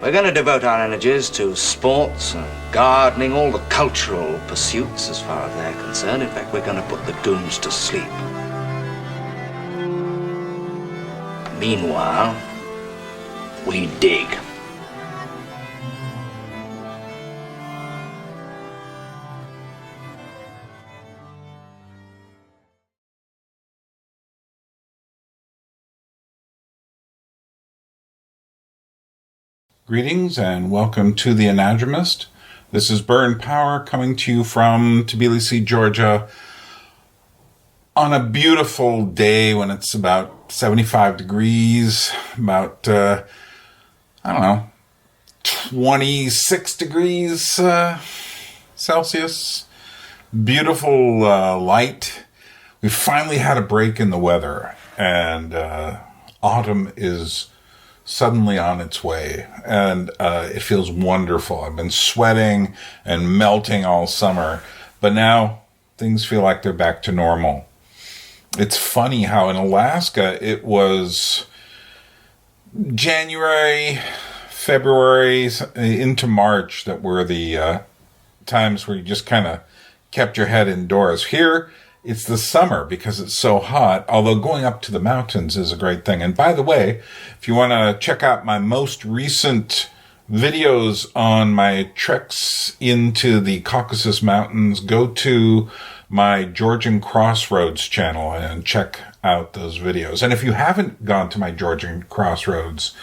We're going to devote our energies to sports and gardening, all the cultural pursuits as far as they're concerned. In fact, we're going to put the goons to sleep. Meanwhile, we dig. Greetings and welcome to the Anadromist. This is Byrne Power coming to you from Tbilisi, Georgia on a beautiful day when it's about 75 degrees, about, 26 degrees Celsius. Beautiful light. We finally had a break in the weather, and autumn is suddenly on its way, and it feels wonderful. I've been sweating and melting all summer, but now things feel like they're back to normal. It's funny how in Alaska it was January, February into March that were the times where you just kind of kept your head indoors. Here it's the summer because it's so hot, although going up to the mountains is a great thing. And by the way, if you want to check out my most recent videos on my treks into the Caucasus Mountains, go to my Georgian Crossroads channel and check out those videos. And if you haven't gone to my Georgian Crossroads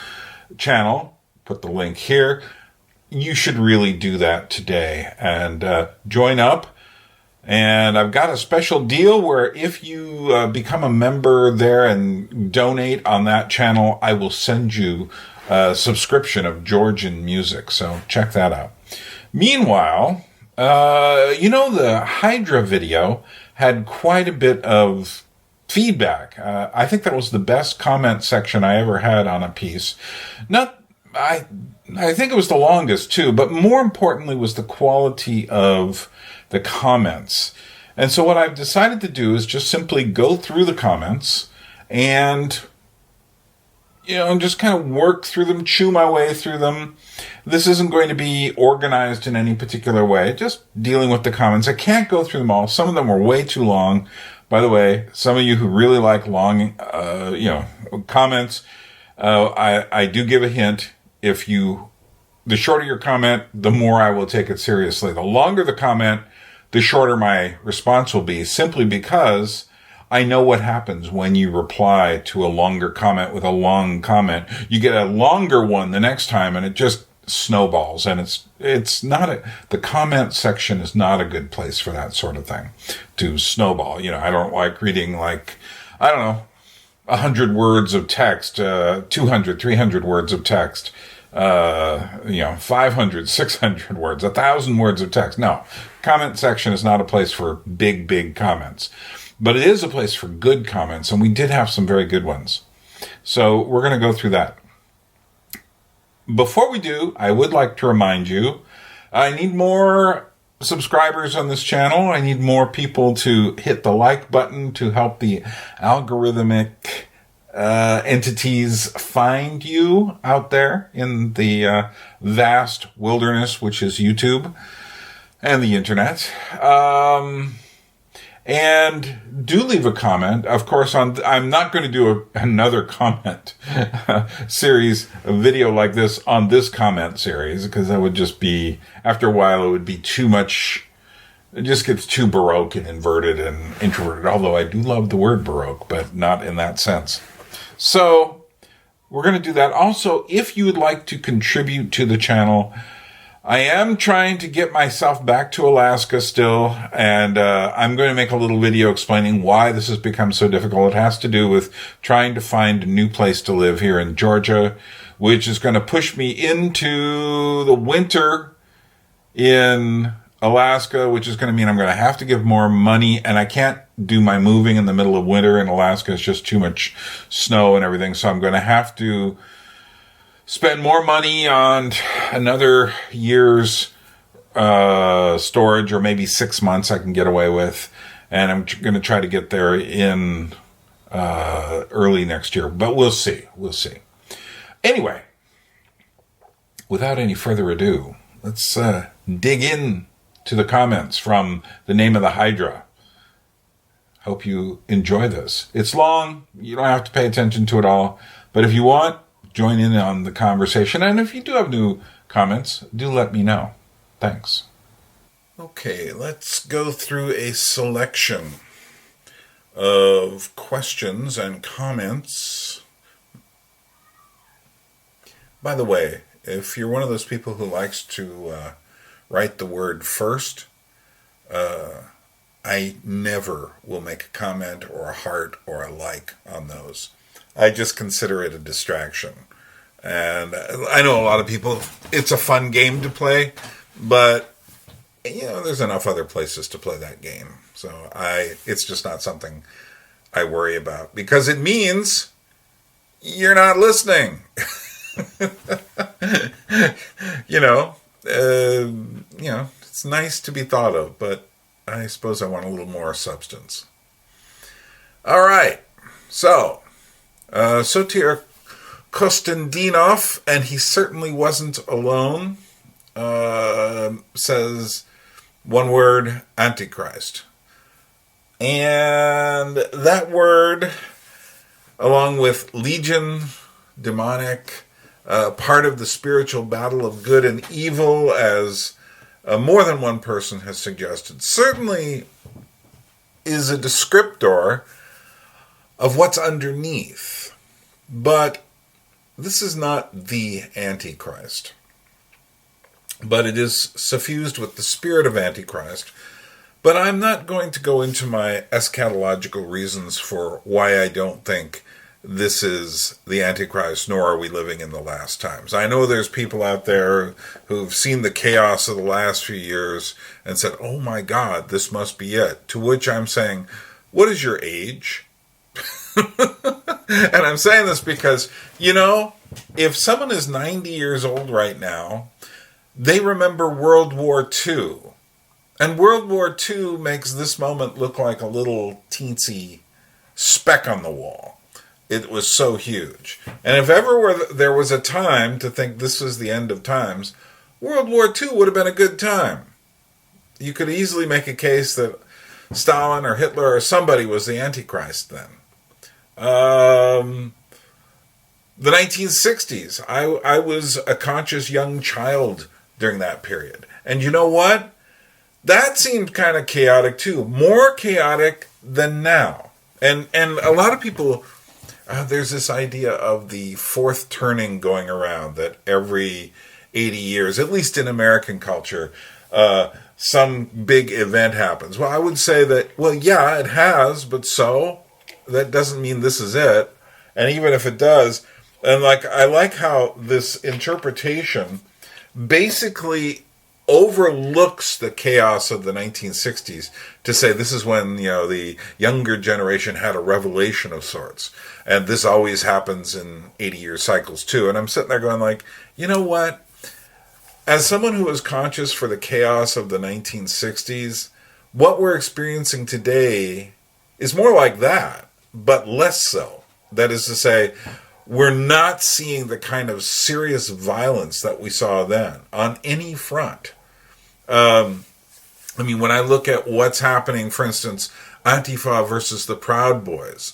channel, put the link here, you should really do that today and join up. And I've got a special deal where if you become a member there and donate on that channel, I will send you a subscription of Georgian music. So check that out. Meanwhile, the Hydra video had quite a bit of feedback. I think that was the best comment section I ever had on a piece. I think it was the longest too, but more importantly was the quality of the comments. And so what I've decided to do is just simply go through the comments and, just kind of work through them, chew my way through them. This isn't going to be organized in any particular way, just dealing with the comments. I can't go through them all. Some of them are way too long. By the way, some of you who really like long, comments, I do give a hint. The shorter your comment, the more I will take it seriously. The longer the comment, the shorter my response will be, simply because I know what happens when you reply to a longer comment with a long comment. You get a longer one the next time, and it just snowballs. And the comment section is not a good place for that sort of thing to snowball. I don't like reading 100 words of text, 200, 300 words of text. 500, 600 words, 1,000 words of text. No, comment section is not a place for big comments, but it is a place for good comments. And we did have some very good ones. So we're going to go through that. Before we do, I would like to remind you, I need more subscribers on this channel. I need more people to hit the like button to help the algorithmic entities find you out there in the vast wilderness, which is YouTube and the internet. And do leave a comment. Of course, I'm not going to do another comment series, a video like this on this comment series, because that would just be, after a while, it would be too much. It just gets too Baroque and inverted and introverted, although I do love the word Baroque, but not in that sense. So we're going to do that. Also, if you would like to contribute to the channel, I am trying to get myself back to Alaska still, and I'm going to make a little video explaining why this has become so difficult. It has to do with trying to find a new place to live here in Georgia, which is going to push me into the winter in Alaska, which is going to mean I'm going to have to give more money, and I can't do my moving in the middle of winter in Alaska. It's just too much snow and everything. So I'm going to have to spend more money on another year's storage, or maybe 6 months I can get away with. And I'm going to try to get there in early next year, but we'll see. Anyway, without any further ado, let's dig in to the comments from the Name of the Hydra. Hope you enjoy this. It's long. You don't have to pay attention to it all. But if you want, join in on the conversation. And if you do have new comments, do let me know. Thanks. Okay, let's go through a selection of questions and comments. By the way, if you're one of those people who likes to write the word first, I never will make a comment or a heart or a like on those. I just consider it a distraction. And I know a lot of people, it's a fun game to play, but there's enough other places to play that game. So it's just not something I worry about, because it means you're not listening. It's nice to be thought of, but I suppose I want a little more substance. All right. So, Sotir Kostandinov, and he certainly wasn't alone, says one word, Antichrist. And that word, along with legion, demonic, part of the spiritual battle of good and evil, as more than one person has suggested, certainly is a descriptor of what's underneath. But this is not the Antichrist. But it is suffused with the spirit of Antichrist. But I'm not going to go into my eschatological reasons for why I don't think this is the Antichrist, nor are we living in the last times. I know there's people out there who've seen the chaos of the last few years and said, oh my God, this must be it. To which I'm saying, what is your age? And I'm saying this because, if someone is 90 years old right now, they remember World War II. And World War II makes this moment look like a little teensy speck on the wall. It was so huge. And if ever there was a time to think this was the end of times, World War II would have been a good time. You could easily make a case that Stalin or Hitler or somebody was the Antichrist then. The 1960s, I was a conscious young child during that period. And you know what? That seemed kind of chaotic too. More chaotic than now. And a lot of people... there's this idea of the fourth turning going around, that every 80 years, at least in American culture, some big event happens. Well, I would say that, yeah, it has, but that doesn't mean this is it. And even if it does, and I like how this interpretation basically overlooks the chaos of the 1960s to say this is when, the younger generation had a revelation of sorts. And this always happens in 80-year cycles too. And I'm sitting there going you know what? As someone who was conscious for the chaos of the 1960s, what we're experiencing today is more like that, but less so. That is to say, we're not seeing the kind of serious violence that we saw then on any front. When I look at what's happening, for instance, Antifa versus the Proud Boys,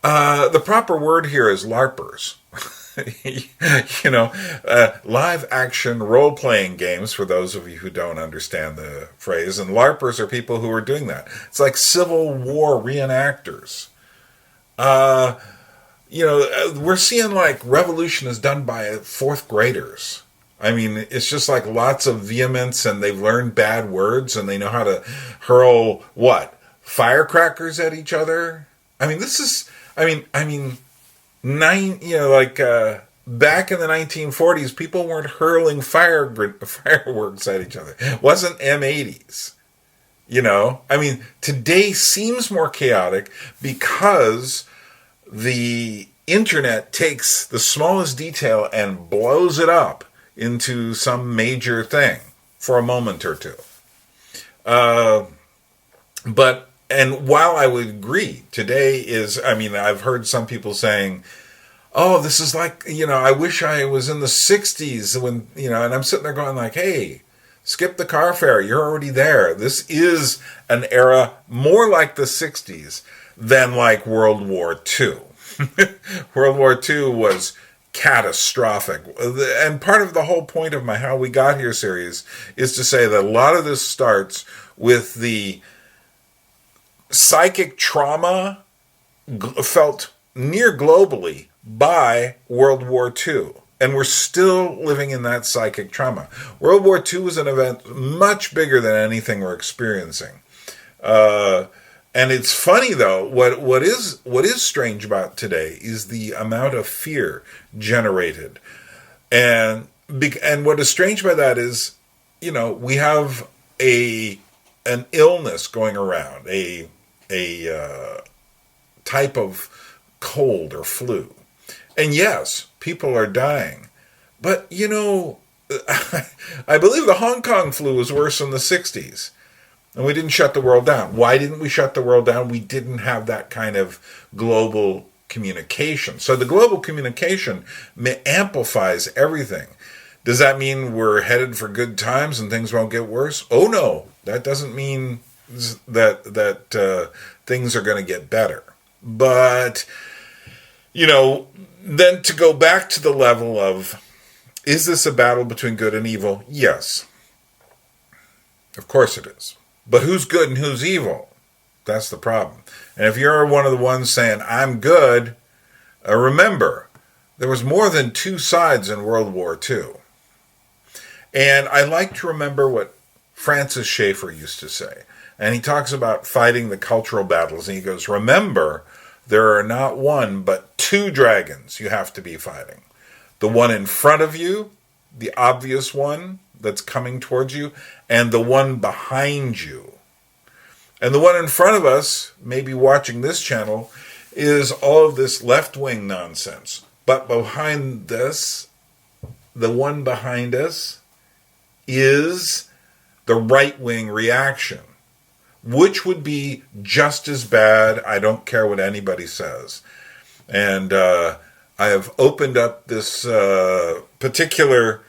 the proper word here is LARPers. Live action role-playing games, for those of you who don't understand the phrase. And LARPers are people who are doing that. It's like Civil War reenactors. We're seeing revolution is done by fourth graders. It's just lots of vehemence, and they've learned bad words, and they know how to hurl, firecrackers at each other? Back in the 1940s, people weren't hurling fireworks at each other. It wasn't M80s. Today seems more chaotic because the internet takes the smallest detail and blows it up into some major thing for a moment or two. And while I would agree, today is, I've heard some people saying, oh, this is like, I wish I was in the 60s when, and I'm sitting there going like, hey, skip the car fare. You're already there. This is an era more like the 60s than like World War II. World War II was catastrophic. And part of the whole point of my How We Got Here series is to say that a lot of this starts with the psychic trauma felt near globally by World War II. And we're still living in that psychic trauma. World War II was an event much bigger than anything we're experiencing. And it's funny though, what is strange about today is the amount of fear generated. And what is strange by that is, we have an illness going around, a type of cold or flu. And yes, people are dying. But, I believe the Hong Kong flu was worse in the 60s. And we didn't shut the world down. Why didn't we shut the world down? We didn't have that kind of global communication. So the global communication amplifies everything. Does that mean we're headed for good times and things won't get worse? Oh, no. That doesn't mean that things are going to get better. But, then to go back to the level of, is this a battle between good and evil? Yes. Of course it is. But who's good and who's evil? That's the problem. And if you're one of the ones saying, I'm good, remember, there was more than two sides in World War II. And I like to remember what Francis Schaeffer used to say. And he talks about fighting the cultural battles. And he goes, remember, there are not one, but two dragons you have to be fighting. The one in front of you, the obvious one that's coming towards you, and the one behind you. And the one in front of us, maybe watching this channel, is all of this left-wing nonsense. But behind this, the one behind us, is the right-wing reaction, which would be just as bad. I don't care what anybody says. And I have opened up this particular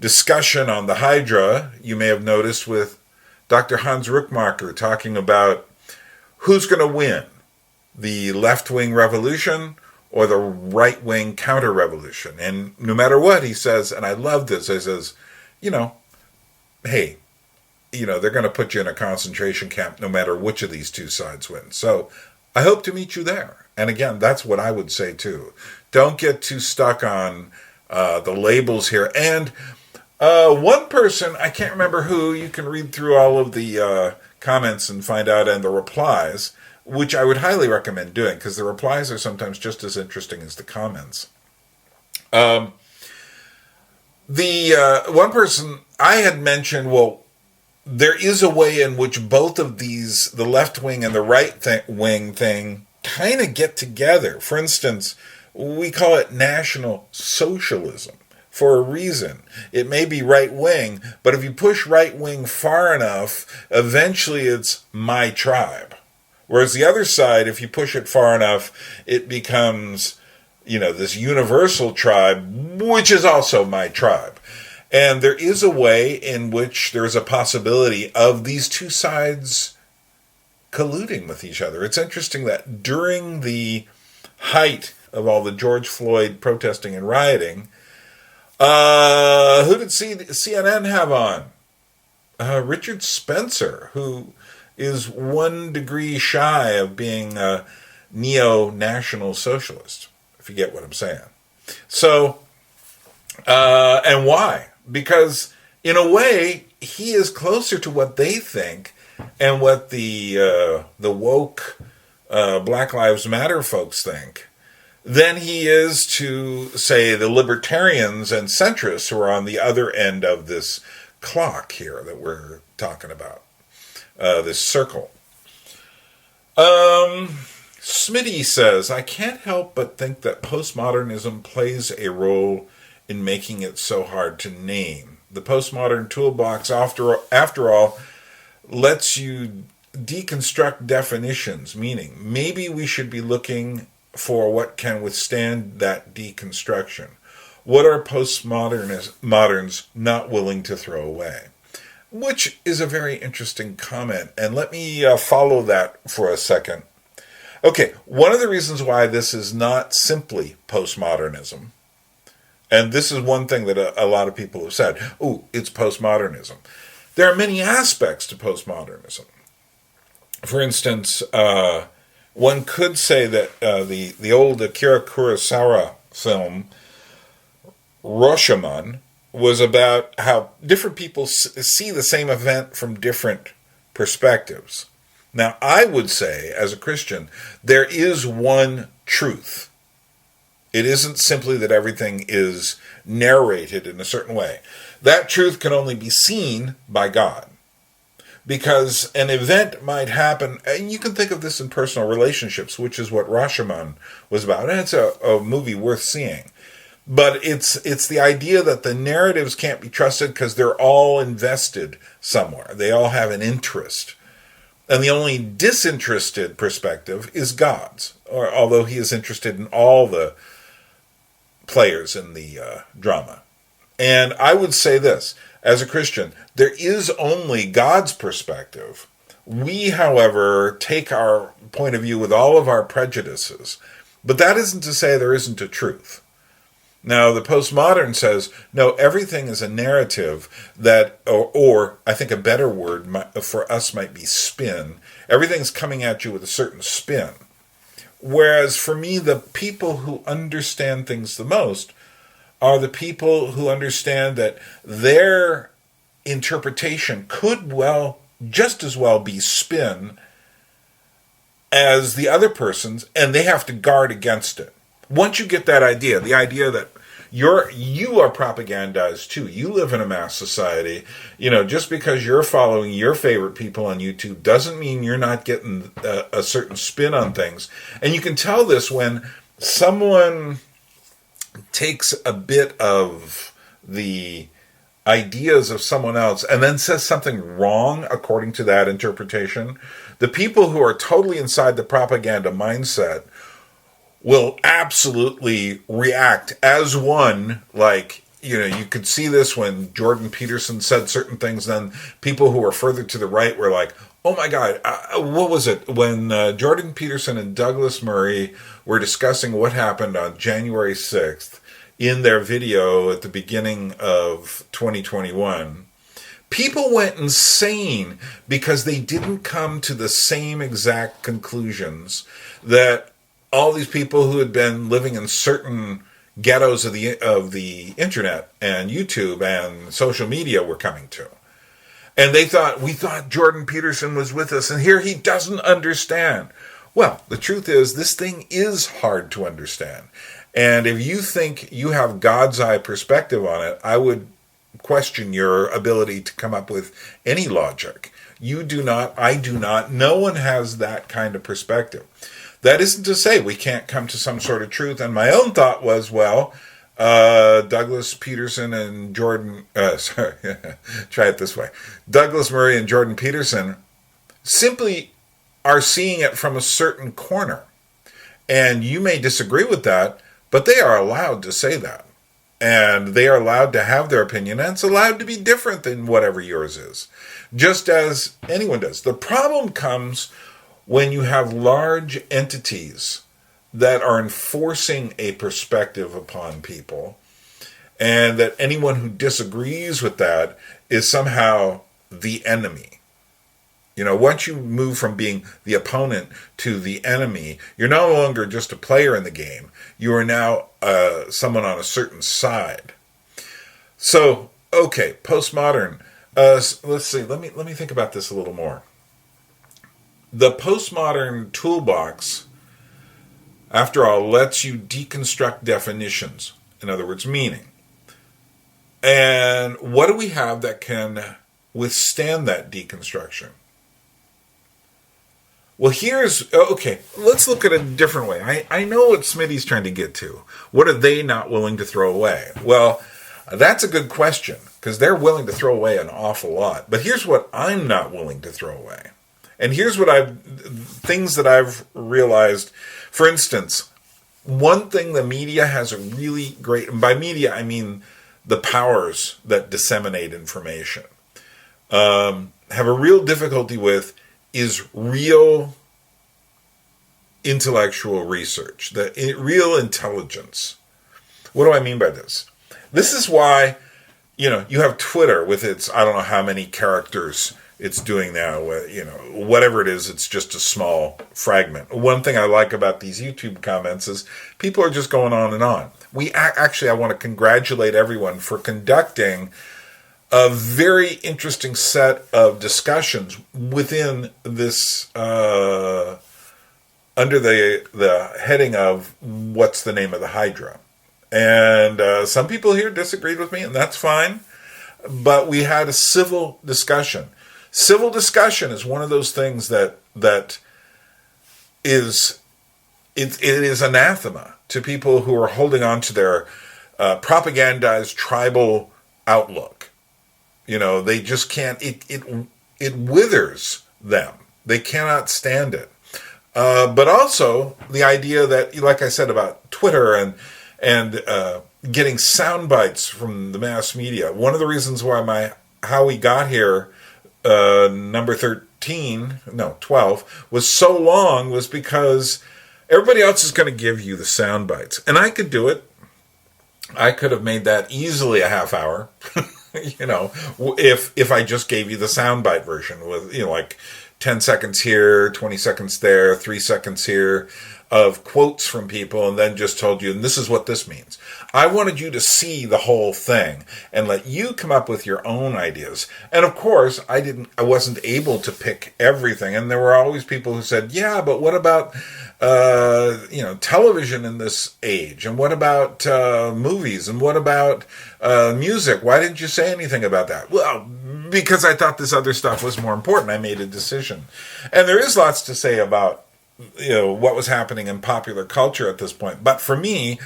discussion on the Hydra, you may have noticed, with Dr. Hans Ruckmacher talking about who's going to win, the left-wing revolution or the right-wing counter-revolution. And no matter what, he says, and I love this, he says, hey, they're going to put you in a concentration camp no matter which of these two sides wins. So I hope to meet you there. And again, that's what I would say too. Don't get too stuck on the labels here. And one person, I can't remember who, you can read through all of the comments and find out, and the replies, which I would highly recommend doing, because the replies are sometimes just as interesting as the comments. The one person I had mentioned, well, there is a way in which both of these, the left wing and the right wing thing, kind of get together. For instance, we call it National Socialism for a reason. It may be right wing, but if you push right wing far enough, eventually it's my tribe. Whereas the other side, if you push it far enough, it becomes, this universal tribe, which is also my tribe. And there is a way in which there's a possibility of these two sides colluding with each other. It's interesting that during the height of all the George Floyd protesting and rioting, who did CNN have on? Richard Spencer, who is 1 degree shy of being a neo-national socialist, if you get what I'm saying. So, and why? Because in a way, he is closer to what they think and what the woke Black Lives Matter folks think than he is to, say, the libertarians and centrists who are on the other end of this clock here that we're talking about, this circle. Smitty says, I can't help but think that postmodernism plays a role in making it so hard to name. The postmodern toolbox, after all, lets you deconstruct definitions, meaning maybe we should be looking for what can withstand that deconstruction? What are postmoderns not willing to throw away? Which is a very interesting comment, and let me follow that for a second. Okay, one of the reasons why this is not simply postmodernism, and this is one thing that a lot of people have said, oh, it's postmodernism. There are many aspects to postmodernism. For instance, one could say that the old Akira Kurosawa film, Rashomon, was about how different people see the same event from different perspectives. Now, I would say, as a Christian, there is one truth. It isn't simply that everything is narrated in a certain way. That truth can only be seen by God. Because an event might happen, and you can think of this in personal relationships, which is what Rashomon was about, and it's a movie worth seeing. But it's the idea that the narratives can't be trusted because they're all invested somewhere. They all have an interest. And the only disinterested perspective is God's, although he is interested in all the players in the drama. And I would say this, as a Christian, there is only God's perspective. We, however, take our point of view with all of our prejudices. But that isn't to say there isn't a truth. Now, the postmodern says, no, everything is a narrative that, or I think a better word for us might be spin. Everything's coming at you with a certain spin. Whereas for me, the people who understand things the most are the people who understand that their interpretation could just as well be spin as the other person's, and they have to guard against it. Once you get that idea, the idea that you are propagandized too. You live in a mass society. Just because you're following your favorite people on YouTube doesn't mean you're not getting a certain spin on things. And you can tell this when someone takes a bit of the ideas of someone else and then says something wrong according to that interpretation. The people who are totally inside the propaganda mindset will absolutely react as one, you could see this when Jordan Peterson said certain things, then people who were further to the right were like, oh my God, what was it? When Jordan Peterson and Douglas Murray were discussing what happened on January 6th in their video at the beginning of 2021, people went insane because they didn't come to the same exact conclusions that all these people who had been living in certain ghettos of the internet and YouTube and social media were coming to. And we thought Jordan Peterson was with us, and here he doesn't understand. Well, the truth is, this thing is hard to understand. And if you think you have God's eye perspective on it, I would question your ability to come up with any logic. You do not, I do not, no one has that kind of perspective. That isn't to say we can't come to some sort of truth. And my own thought was, Douglas Peterson and Jordan, try it this way. Douglas Murray and Jordan Peterson simply are seeing it from a certain corner. And you may disagree with that, but they are allowed to say that. And they are allowed to have their opinion, and it's allowed to be different than whatever yours is. Just as anyone does. The problem comes when you have large entities that are enforcing a perspective upon people, and that anyone who disagrees with that is somehow the enemy. Once you move from being the opponent to the enemy, you're no longer just a player in the game. You are now someone on a certain side. So, okay, postmodern. Let's see. Let me think about this a little more. The postmodern toolbox, after all, lets you deconstruct definitions. In other words, meaning. And what do we have that can withstand that deconstruction? Well, let's look at it a different way. I know what Smitty's trying to get to. What are they not willing to throw away? Well, that's a good question, because they're willing to throw away an awful lot. But here's what I'm not willing to throw away. And here's things that I've realized. For instance, one thing the media has a really great, and by media I mean the powers that disseminate information, have a real difficulty with is real intellectual research, the real intelligence. What do I mean by this? This is why, you have Twitter with its, I don't know how many characters it's doing now, whatever it is, it's just a small fragment. One thing I like about these YouTube comments is people are just going on and on. I want to congratulate everyone for conducting a very interesting set of discussions within this, under the heading of what's the name of the Hydra. And some people here disagreed with me, and that's fine. But we had a civil discussion. Civil discussion is one of those things that is it is anathema to people who are holding on to their propagandized tribal outlook. They just can't. It withers them. They cannot stand it. But also the idea that, like I said about Twitter and getting sound bites from the mass media. One of the reasons why How We Got Here, number 12, was so long was because everybody else is going to give you the sound bites. And I could do it. I could have made that easily a half hour, if I just gave you the soundbite version with, like 10 seconds here, 20 seconds there, 3 seconds here of quotes from people, and then just told you, and this is what this means. I wanted you to see the whole thing and let you come up with your own ideas. And of course, I wasn't able to pick everything. And there were always people who said, yeah, but what about, television in this age? And what about movies? And what about music? Why didn't you say anything about that? Well, because I thought this other stuff was more important. I made a decision. And there is lots to say about what was happening in popular culture at this point. But for me,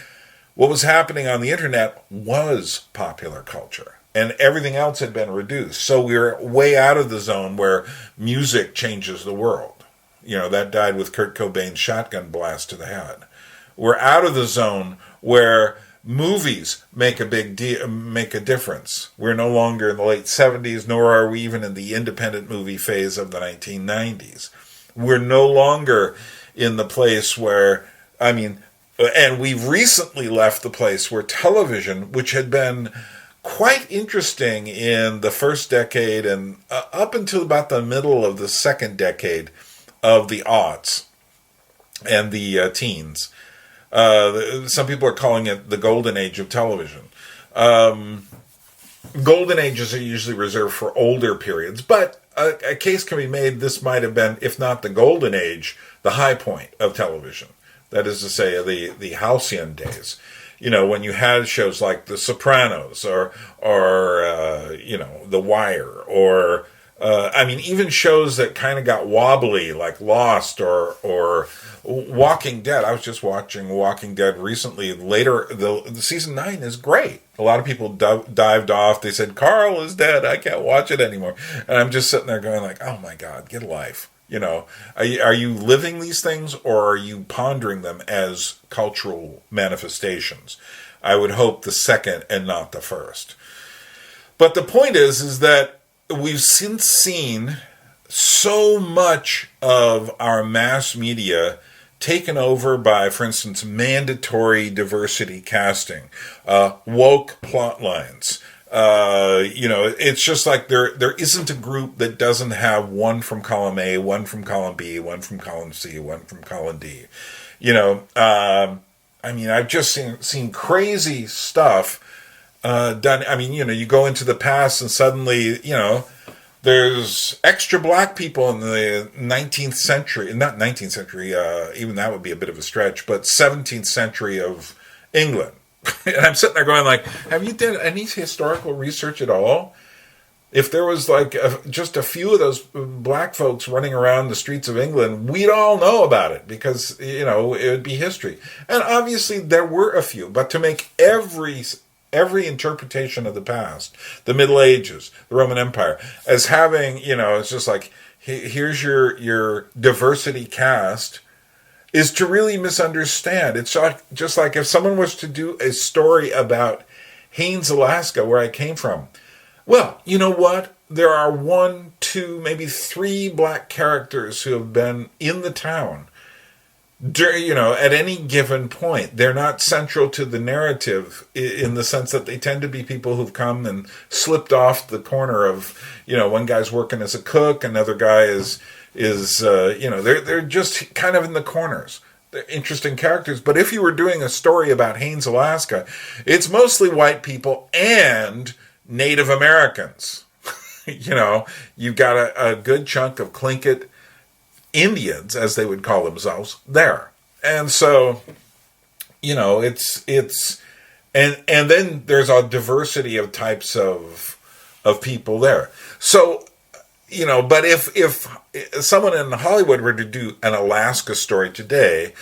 what was happening on the internet was popular culture. And everything else had been reduced. So we were way out of the zone where music changes the world. That died with Kurt Cobain's shotgun blast to the head. We're out of the zone where movies make a difference. We're no longer in the late 70s, nor are we even in the independent movie phase of the 1990s. We're no longer in the place where, and we've recently left the place where television, which had been quite interesting in the first decade and up until about the middle of the second decade of the aughts and the teens. Some people are calling it the golden age of television. Golden ages are usually reserved for older periods, but a case can be made this might have been, if not the golden age, the high point of television. That is to say, the halcyon days. When you had shows like The Sopranos or The Wire, or even shows that kind of got wobbly, like Lost or Walking Dead. I was just watching Walking Dead recently. Later, the season 9 is great. A lot of people dived off. They said, Carl is dead. I can't watch it anymore. And I'm just sitting there going like, oh my God, get a life. Are you living these things, or are you pondering them as cultural manifestations? I would hope the second and not the first. But the point is that we've since seen so much of our mass media taken over by, for instance, mandatory diversity casting, woke plot lines. It's just like there isn't a group that doesn't have one from column A, one from column B, one from column C, one from column D. I've just seen crazy stuff done. You go into the past and suddenly, there's extra black people in the 19th century, not 19th century, even that would be a bit of a stretch, but 17th century of England. And I'm sitting there going like, have you done any historical research at all? If there was like just a few of those black folks running around the streets of England, we'd all know about it because, it would be history. And obviously there were a few, but to make every interpretation of the past, the Middle Ages, the Roman Empire, as having, it's just like, here's your diversity cast, is to really misunderstand. It's just like if someone was to do a story about Haines, Alaska, where I came from. Well, you know what? There are 1, 2, maybe 3 black characters who have been in the town, at any given point. They're not central to the narrative in the sense that they tend to be people who've come and slipped off the corner of, one guy's working as a cook, another guy is they're just kind of in the corners. They're interesting characters. But if you were doing a story about Haines, Alaska, it's mostly white people and Native Americans. You've got a good chunk of Tlingit Indians, as they would call themselves, there. And so, it's and then there's a diversity of types of people there. So, but if someone in Hollywood were to do an Alaska story today,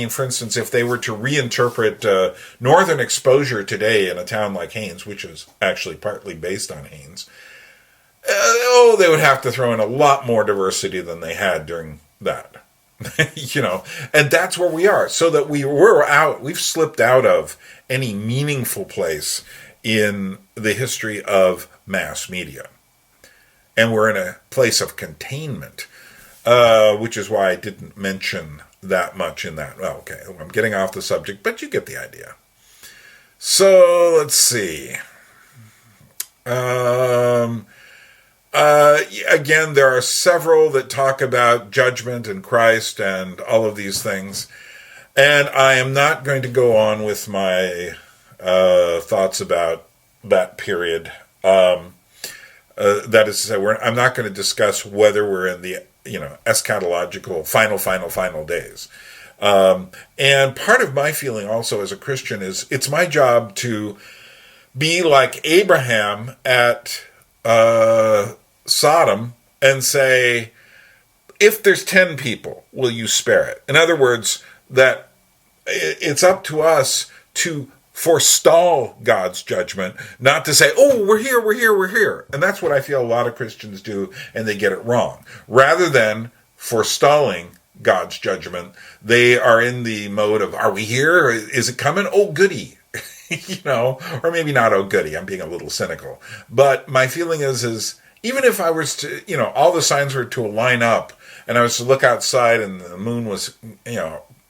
for instance, if they were to reinterpret Northern Exposure today in a town like Haines, which is actually partly based on Haines, they would have to throw in a lot more diversity than they had during that. And that's where we are. So that we've slipped out of any meaningful place in the history of mass media. And we're in a place of containment, which is why I didn't mention that much in that. Well, okay, I'm getting off the subject, but you get the idea. So let's see. Again, there are several that talk about judgment and Christ and all of these things. And I am not going to go on with my thoughts about that period. That is to say, I'm not going to discuss whether we're in the eschatological final days. And part of my feeling also as a Christian is it's my job to be like Abraham at Sodom and say, if there's 10 people, will you spare it? In other words, that it's up to us to forestall God's judgment, not to say, oh, we're here. And that's what I feel a lot of Christians do, and they get it wrong. Rather than forestalling God's judgment, they are in the mode of, are we here? Is it coming? Oh, goody. Or maybe not, oh, goody. I'm being a little cynical. But my feeling is even if I was to, all the signs were to line up, and I was to look outside and the moon was,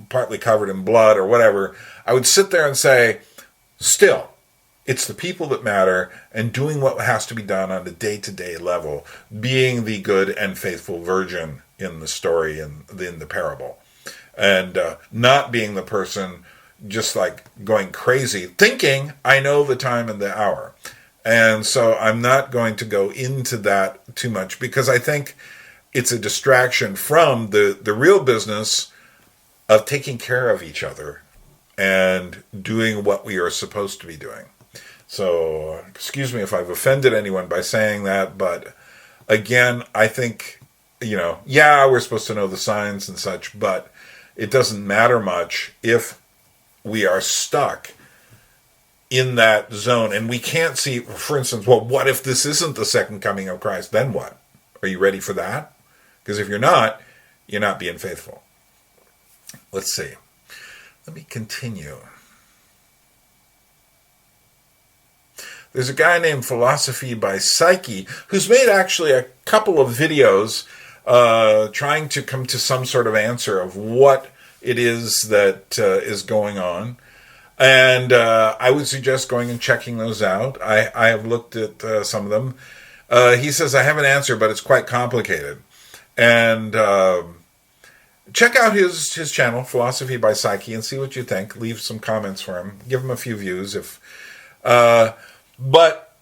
partly covered in blood or whatever, I would sit there and say, still, it's the people that matter, and doing what has to be done on a day-to-day level, being the good and faithful virgin in the story, in the parable, and not being the person just like going crazy, thinking I know the time and the hour. And so I'm not going to go into that too much, because I think it's a distraction from the real business of taking care of each other and doing what we are supposed to be doing. So, excuse me if I've offended anyone by saying that, but again, I think, we're supposed to know the signs and such, but it doesn't matter much if we are stuck in that zone and we can't see, for instance, well, what if this isn't the second coming of Christ? Then what? Are you ready for that? Because if you're not being faithful. Let's see. Let me continue. There's a guy named Philosophy by Psyche who's made actually a couple of videos trying to come to some sort of answer of what it is that is going on. And I would suggest going and checking those out. I have looked at some of them. He says, I have an answer, but it's quite complicated. And check out his channel, Philosophy by Psyche, and see what you think. Leave some comments for him. Give him a few views. But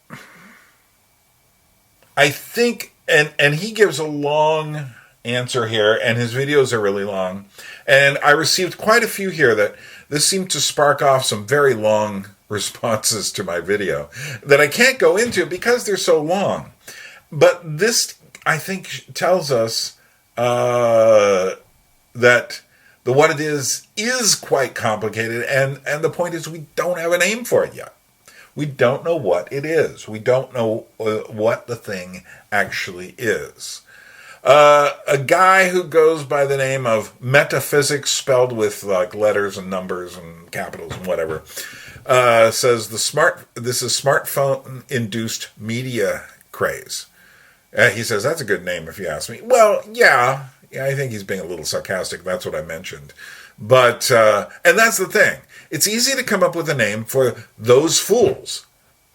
I think, and he gives a long answer here, and his videos are really long. And I received quite a few here that this seemed to spark off some very long responses to my video that I can't go into because they're so long. But this, I think, tells us that what it is quite complicated, and the point is we don't have a name for it yet. We don't know what it is. We don't know what the thing actually is. A guy who goes by the name of Metaphysics, spelled with like letters and numbers and capitals and whatever, says this is smartphone-induced media craze. He says that's a good name if you ask me. Well, yeah, I think he's being a little sarcastic. That's what I mentioned. But and that's the thing. It's easy to come up with a name for those fools,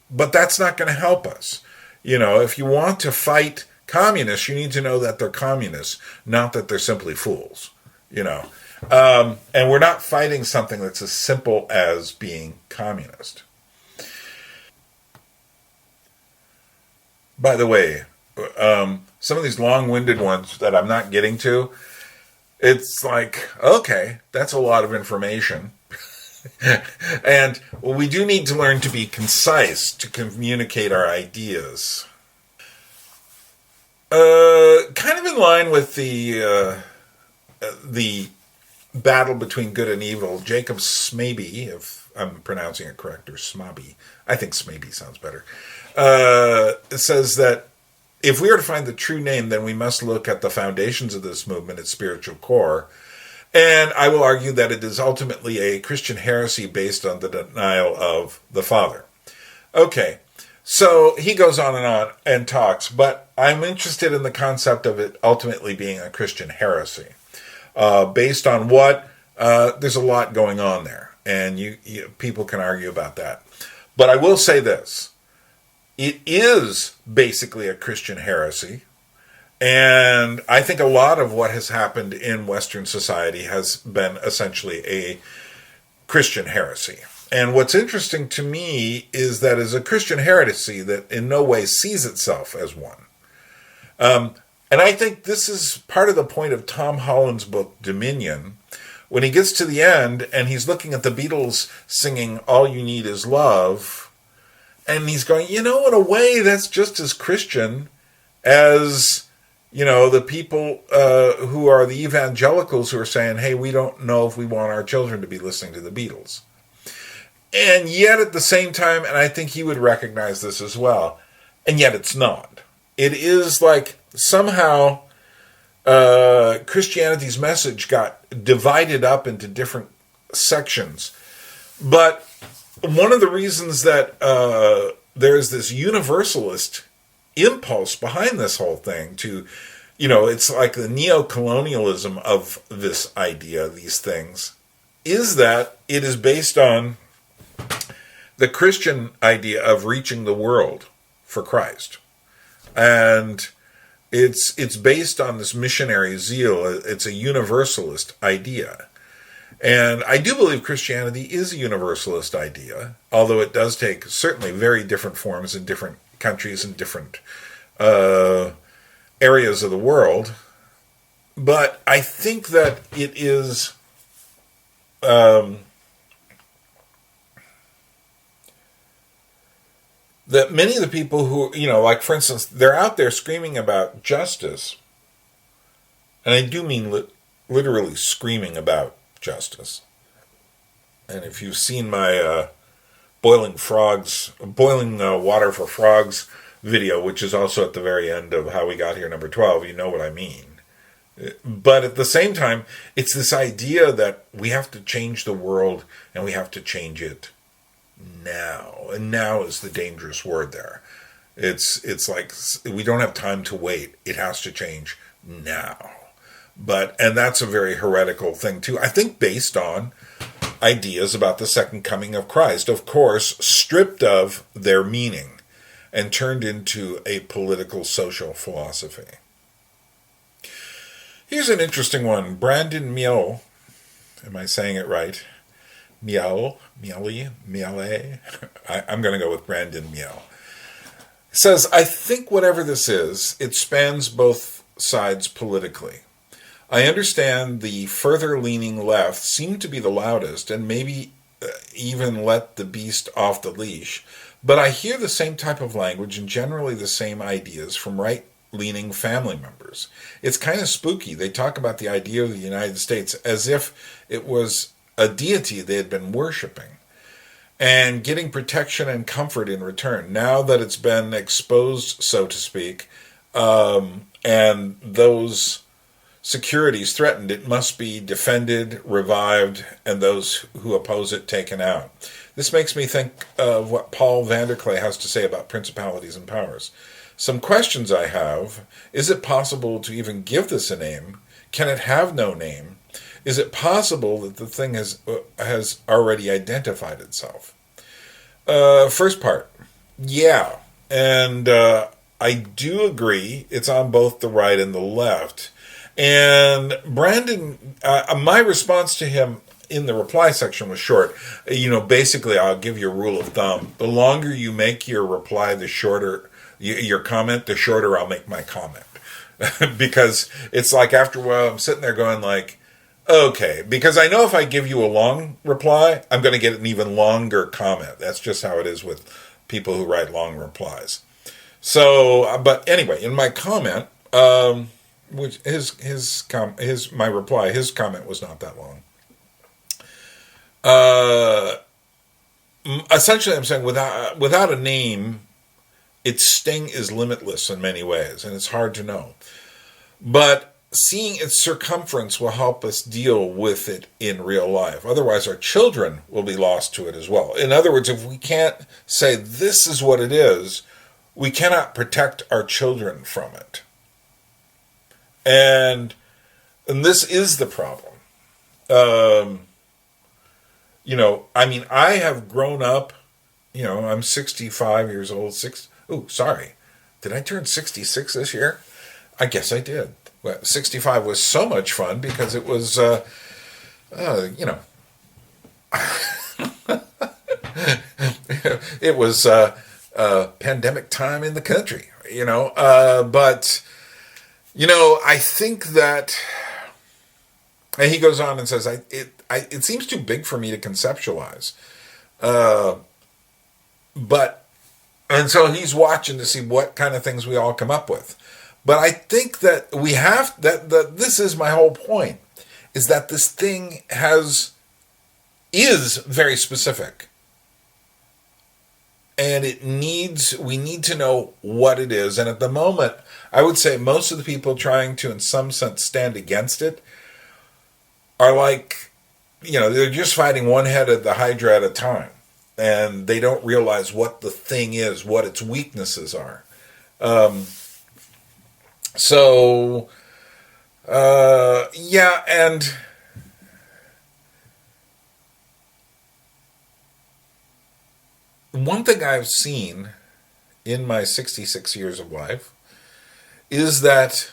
but that's not going to help us. If you want to fight communists, you need to know that they're communists, not that they're simply fools. And we're not fighting something that's as simple as being communist. By the way, some of these long-winded ones that I'm not getting to, it's like, okay, that's a lot of information. And we do need to learn to be concise to communicate our ideas. Kind of in line with the battle between good and evil, Jacob Smaby, if I'm pronouncing it correct, or Smaby, I think Smaby sounds better, says that if we are to find the true name, then we must look at the foundations of this movement, its spiritual core. And I will argue that it is ultimately a Christian heresy based on the denial of the Father. Okay, so he goes on and talks, but I'm interested in the concept of it ultimately being a Christian heresy. Based on what? There's a lot going on there, and people can argue about that. But I will say this. It is basically a Christian heresy, and I think a lot of what has happened in Western society has been essentially a Christian heresy. And what's interesting to me is that as a Christian heresy that in no way sees itself as one. And I think this is part of the point of Tom Holland's book, Dominion, when he gets to the end and he's looking at the Beatles singing All You Need Is Love, and he's going, in a way that's just as Christian as, the people who are the evangelicals who are saying, hey, we don't know if we want our children to be listening to the Beatles. And yet at the same time, and I think he would recognize this as well, and yet it's not. It is like somehow Christianity's message got divided up into different sections. But one of the reasons that there's this universalist impulse behind this whole thing to, it's like the neo-colonialism of this idea, these things, is that it is based on the Christian idea of reaching the world for Christ. And it's based on this missionary zeal. It's a universalist idea. And I do believe Christianity is a universalist idea, although it does take certainly very different forms in different countries and different areas of the world. But I think that it is that many of the people who, like for instance, they're out there screaming about justice, and I do mean literally screaming about justice. And if you've seen my boiling water for frogs video, which is also at the very end of How We Got Here, number 12, you know what I mean. But at the same time, it's this idea that we have to change the world and we have to change it now. And now is the dangerous word there. It's like we don't have time to wait. It has to change now. And that's a very heretical thing too. I think based on ideas about the second coming of Christ, of course, stripped of their meaning and turned into a political social philosophy. Here's an interesting one. Brandon Miele, am I saying it right? Miele? I'm going to go with Brandon Miele. Says, I think whatever this is, it spans both sides politically. I understand the further leaning left seem to be the loudest and maybe even let the beast off the leash, but I hear the same type of language and generally the same ideas from right-leaning family members. It's kind of spooky. They talk about the idea of the United States as if it was a deity they had been worshiping and getting protection and comfort in return. Now that it's been exposed, so to speak, and those securities threatened, it must be defended, revived, and those who oppose it taken out. This makes me think of what Paul Vanderklay has to say about principalities and powers. Some questions I have: is it possible to even give this a name? Can it have no name? Is it possible that the thing has already identified itself? First part, yeah. And I do agree it's on both the right and the left. And Brandon, my response to him in the reply section was short. Basically, I'll give you a rule of thumb. The longer you make your reply, the shorter your comment, the shorter I'll make my comment. Because it's like after a while, I'm sitting there going like, okay, because I know if I give you a long reply, I'm going to get an even longer comment. That's just how it is with people who write long replies. So, but anyway, in my comment, which his comment was not that long. Essentially, I'm saying without a name, its sting is limitless in many ways, and it's hard to know. But seeing its circumference will help us deal with it in real life. Otherwise, our children will be lost to it as well. In other words, if we can't say this is what it is, we cannot protect our children from it. And this is the problem. I have grown up, I'm 65 years old. Did I turn 66 this year? I guess I did. Well, 65 was so much fun because it was, it was pandemic time in the country, but, I think that, and he goes on and says, it seems too big for me to conceptualize. And so he's watching to see what kind of things we all come up with. But I think that we have, that this is my whole point, is that this thing is very specific. And we need to know what it is. And at the moment, I would say most of the people trying to, in some sense, stand against it are like, they're just fighting one head of the Hydra at a time. And they don't realize what the thing is, what its weaknesses are. And one thing I've seen in my 66 years of life is that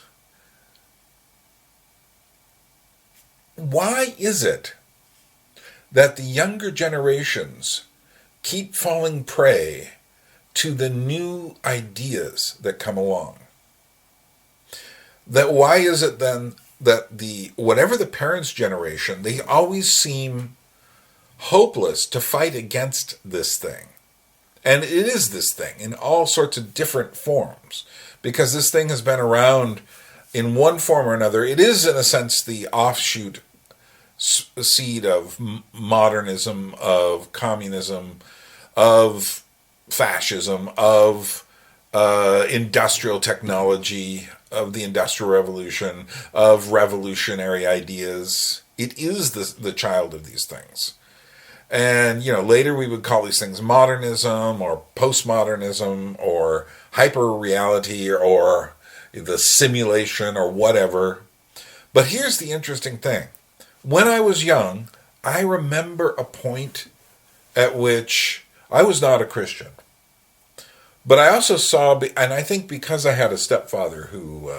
why is it that the younger generations keep falling prey to the new ideas that come along? That why is it then that whatever the parents' generation, they always seem hopeless to fight against this thing? And it is this thing in all sorts of different forms, because this thing has been around in one form or another. It is, in a sense, the offshoot seed of modernism, of communism, of fascism, of industrial technology, of the Industrial Revolution, of revolutionary ideas. It is the child of these things. And, later we would call these things modernism or postmodernism or hyper-reality or the simulation or whatever. But here's the interesting thing. When I was young, I remember a point at which I was not a Christian. But I also saw, and I think because I had a stepfather who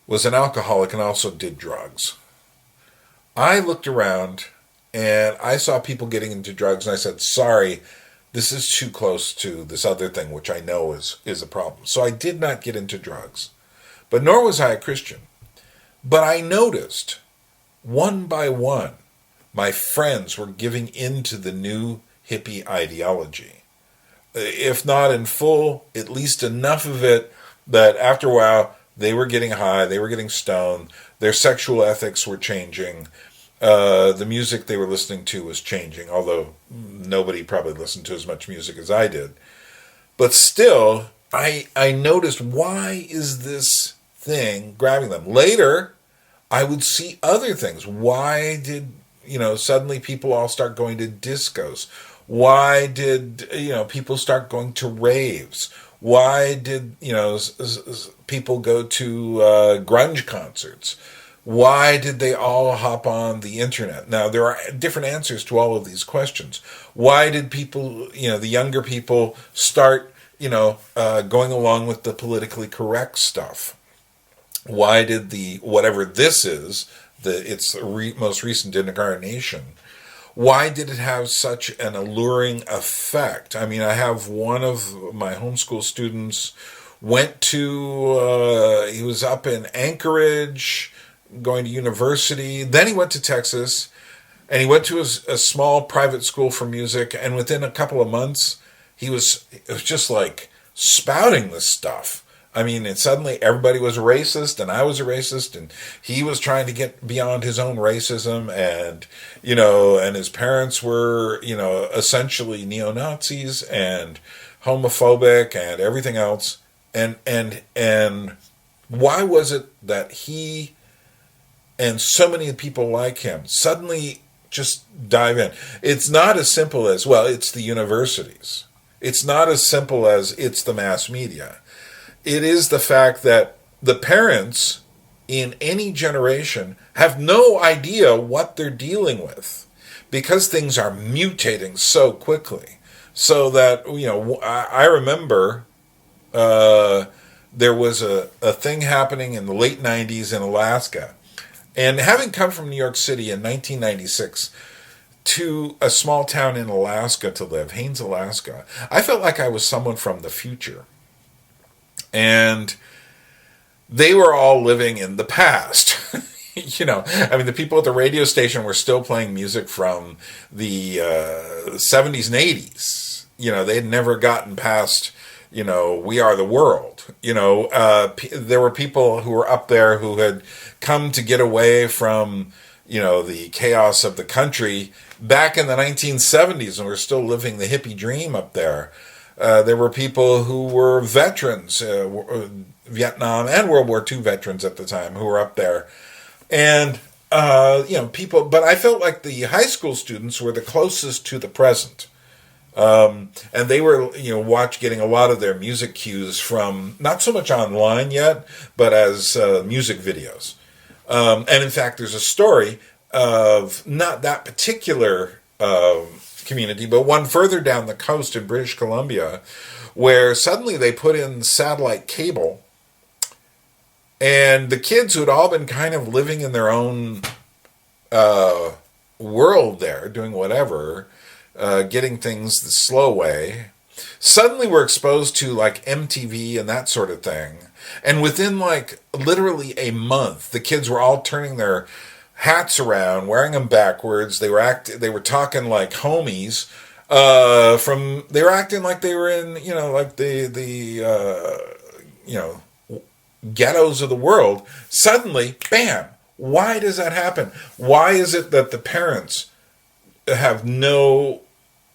was an alcoholic and also did drugs, I looked around and I saw people getting into drugs, and I said, sorry, this is too close to this other thing, which I know is a problem. So I did not get into drugs, but nor was I a Christian. But I noticed, one by one, my friends were giving into the new hippie ideology. If not in full, at least enough of it that after a while they were getting high, they were getting stoned, their sexual ethics were changing, the music they were listening to was changing, although nobody probably listened to as much music as I did. But still, I noticed, why is this thing grabbing them? Later, I would see other things. Why did, suddenly people all start going to discos? Why did, people start going to raves? Why did, people go to grunge concerts? Why did they all hop on the internet? Now, there are different answers to all of these questions. Why did people, the younger people start, going along with the politically correct stuff? Why did whatever this is, its most recent incarnation, why did it have such an alluring effect? I mean, I have one of my homeschool students went to, he was up in Anchorage, going to university. Then he went to Texas, and he went to a small private school for music. And within a couple of months, it was just like spouting this stuff. I mean, and suddenly everybody was a racist, and I was a racist, and he was trying to get beyond his own racism, and and his parents were essentially neo-Nazis and homophobic and everything else. And why was it that he and so many people like him suddenly just dive in? It's not as simple as, well, it's the universities. It's not as simple as it's the mass media. It is the fact that the parents in any generation have no idea what they're dealing with, because things are mutating so quickly. So that, I remember there was a thing happening in the late 90s in Alaska. And having come from New York City in 1996 to a small town in Alaska to live, Haines, Alaska, I felt like I was someone from the future. And they were all living in the past. The people at the radio station were still playing music from the 70s and 80s. They had never gotten past, We Are the World. There were people who were up there who had come to get away from, the chaos of the country back in the 1970s, and were still living the hippie dream up there. There were people who were veterans, Vietnam and World War II veterans at the time, who were up there. And, people, but I felt like the high school students were the closest to the present. And they were, getting a lot of their music cues from, not so much online yet, but as music videos. And in fact, there's a story of not that particular community, but one further down the coast in British Columbia, where suddenly they put in satellite cable, and the kids who had all been kind of living in their own world there, doing whatever, getting things the slow way, suddenly were exposed to like MTV and that sort of thing. And within like literally a month, the kids were all turning their hats around, wearing them backwards. They were talking like homies. They were acting like they were in, like the ghettos of the world. Suddenly, bam! Why does that happen? Why is it that the parents have no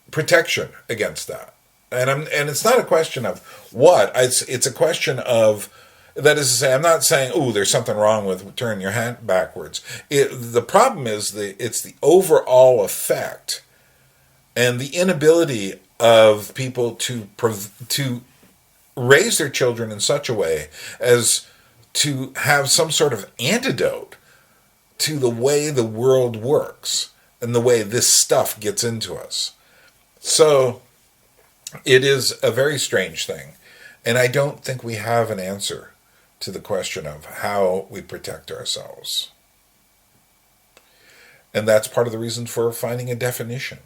protection against that? And it's not a question of what. It's a question of, that is to say, I'm not saying, there's something wrong with turning your hat backwards. The problem is it's the overall effect and the inability of people to raise their children in such a way as to have some sort of antidote to the way the world works and the way this stuff gets into us. So it is a very strange thing. And I don't think we have an answer to the question of how we protect ourselves. And that's part of the reason for finding a definition.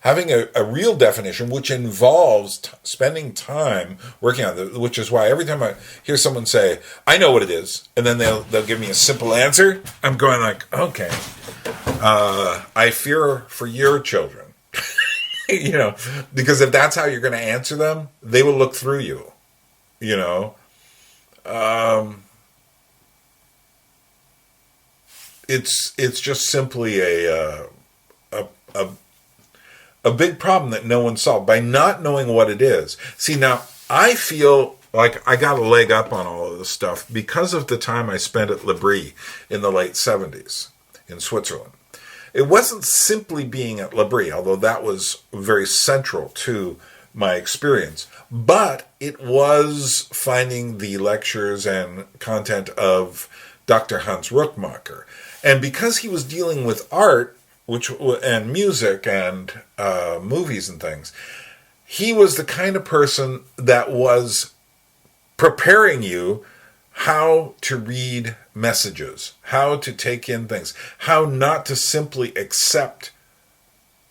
Having a real definition, which involves spending time working on it, which is why every time I hear someone say, I know what it is, and then they'll give me a simple answer, I'm going like, okay, I fear for your children. Because if that's how you're going to answer them, they will look through you, It's just simply a big problem that no one solved by not knowing what it is. See, now I feel like, I got a leg up on all of this stuff because of the time I spent at L'Abri in the late 70s in Switzerland. It wasn't simply being at L'Abri, although that was very central to my experience, but it was finding the lectures and content of Dr. Hans Ruckmacher. And because he was dealing with art, and music and movies and things, he was the kind of person that was preparing you how to read messages, how to take in things, how not to simply accept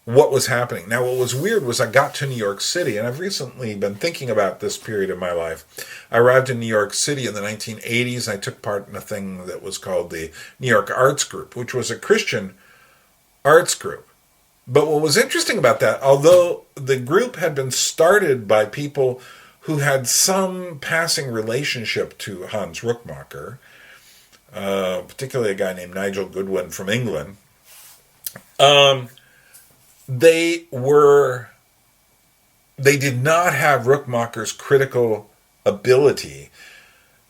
what was happening. Now, what was weird was I got to New York City, and I've recently been thinking about this period of my life. I arrived in New York City in the 1980s. I took part in a thing that was called the New York Arts Group, which was a Christian arts group. But what was interesting about that, although the group had been started by people who had some passing relationship to Hans Ruckmacher, particularly a guy named Nigel Goodwin from England, they did not have Ruckmacher's critical ability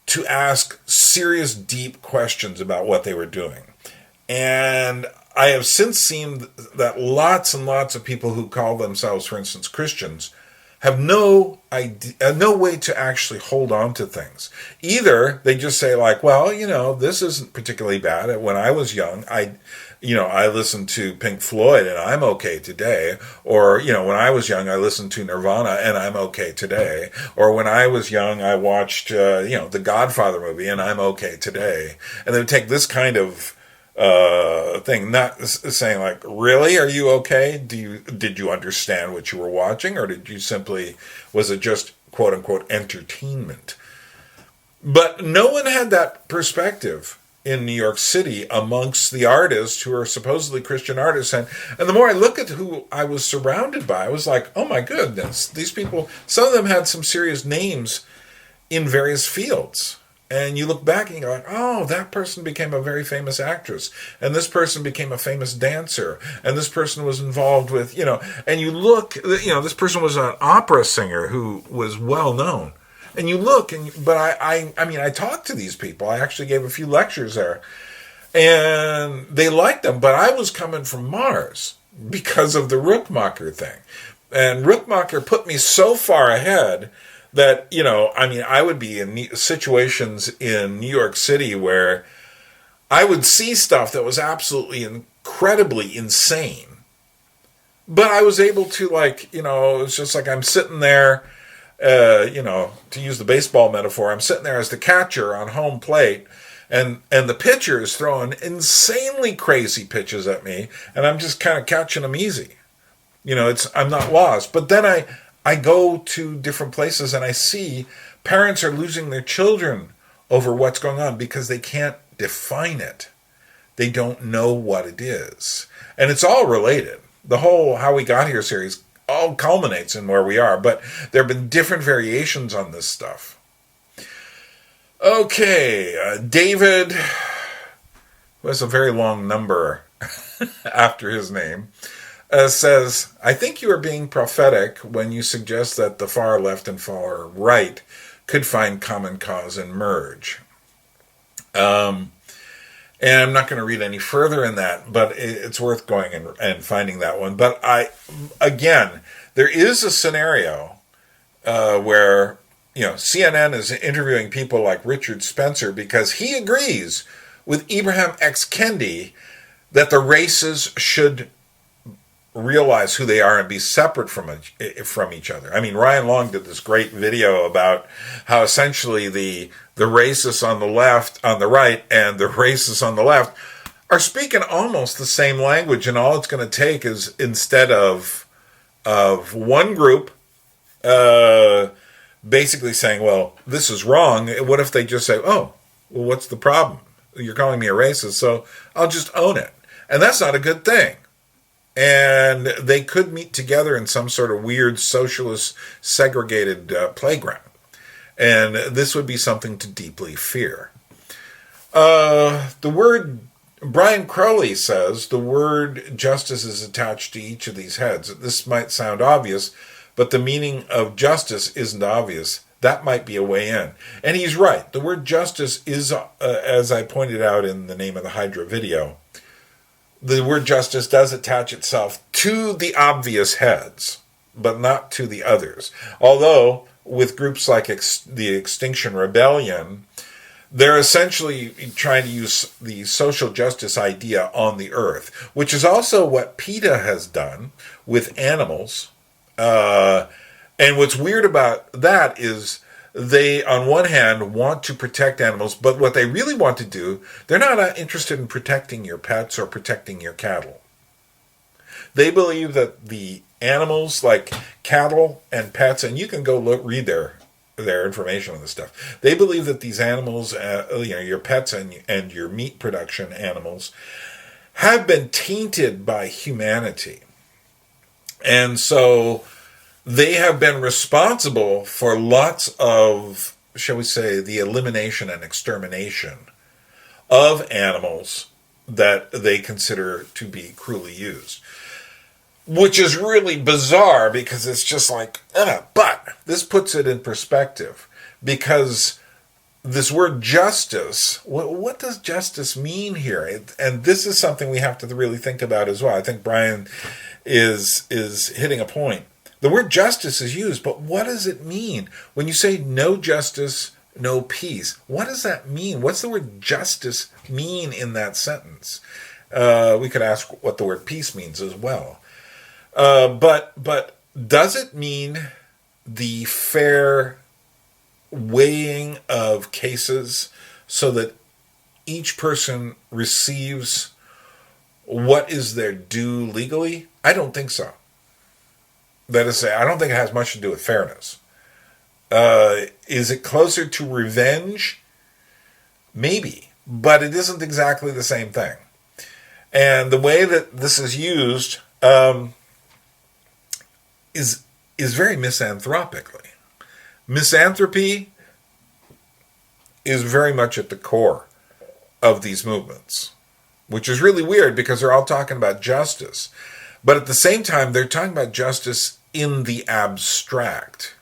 to ask serious, deep questions about what they were doing. And I have since seen that lots and lots of people who call themselves, for instance, Christians, have no idea, no way to actually hold on to things. Either they just say like, well, this isn't particularly bad. When I was young, I listened to Pink Floyd and I'm okay today. Or, when I was young, I listened to Nirvana and I'm okay today. Or when I was young, I watched, the Godfather movie and I'm okay today. And they would take this kind of thing, not saying like, really, are you okay? Did you understand what you were watching, or was it just quote unquote entertainment? But no one had that perspective in New York City amongst the artists who are supposedly Christian artists. And the more I look at who I was surrounded by, I was like, oh my goodness, these people, some of them had some serious names in various fields. And you look back and you're like, oh, that person became a very famous actress. And this person became a famous dancer. And this person was involved with, and you look, this person was an opera singer who was well known. And you look, but I talked to these people. I actually gave a few lectures there. And they liked them, but I was coming from Mars because of the Ruckmacher thing. And Ruckmacher put me so far ahead that, I would be in situations in New York City where I would see stuff that was absolutely incredibly insane. But I was able to, it's just like I'm sitting there, to use the baseball metaphor, I'm sitting there as the catcher on home plate, and the pitcher is throwing insanely crazy pitches at me, and I'm just kind of catching them easy. I'm not lost. But then I go to different places and I see parents are losing their children over what's going on because they can't define it. They don't know what it is. And it's all related. The whole How We Got Here series all culminates in where we are, but there have been different variations on this stuff. Okay, David, who has a very long number after his name, says, I think you are being prophetic when you suggest that the far left and far right could find common cause and merge. And I'm not going to read any further in that, but it's worth going and finding that one. But there is a scenario where, CNN is interviewing people like Richard Spencer because he agrees with Ibrahim X. Kendi that the races should realize who they are and be separate from each other. I mean, Ryan Long did this great video about how essentially the racists on the right, and the racists on the left are speaking almost the same language, and all it's going to take is, instead of one group basically saying, well, this is wrong, what if they just say, oh, well, what's the problem? You're calling me a racist, so I'll just own it. And that's not a good thing. And they could meet together in some sort of weird socialist segregated playground. And this would be something to deeply fear. The word, Brian Crowley says, the word justice is attached to each of these heads. This might sound obvious, but the meaning of justice isn't obvious. that might be a way in. And he's right. The word justice is, as I pointed out in the Name of the Hydra video, the word justice does attach itself to the obvious heads, but not to the others. Although, with groups like the Extinction Rebellion, they're essentially trying to use the social justice idea on the earth, which is also what PETA has done with animals. And what's weird about that is they, on one hand, want to protect animals, but what they really want to do, they're not interested in protecting your pets or protecting your cattle. They believe that the animals, like cattle and pets, and you can go read their information on this stuff. They believe that these animals, your pets and your meat production animals, have been tainted by humanity. And so they have been responsible for lots of, shall we say, the elimination and extermination of animals that they consider to be cruelly used. Which is really bizarre because it's just like, but this puts it in perspective. Because this word justice, what does justice mean here? And this is something we have to really think about as well. I think Brian is hitting a point. The word justice is used, but what does it mean? When you say no justice, no peace, what does that mean? What's the word justice mean in that sentence? We could ask what the word peace means as well. But does it mean the fair weighing of cases so that each person receives what is their due legally? I don't think so. That is to say, I don't think it has much to do with fairness. Is it closer to revenge? Maybe, but it isn't exactly the same thing. And the way that this is used is very misanthropically. Misanthropy is very much at the core of these movements, which is really weird because they're all talking about justice. But at the same time, they're talking about justice in the abstract.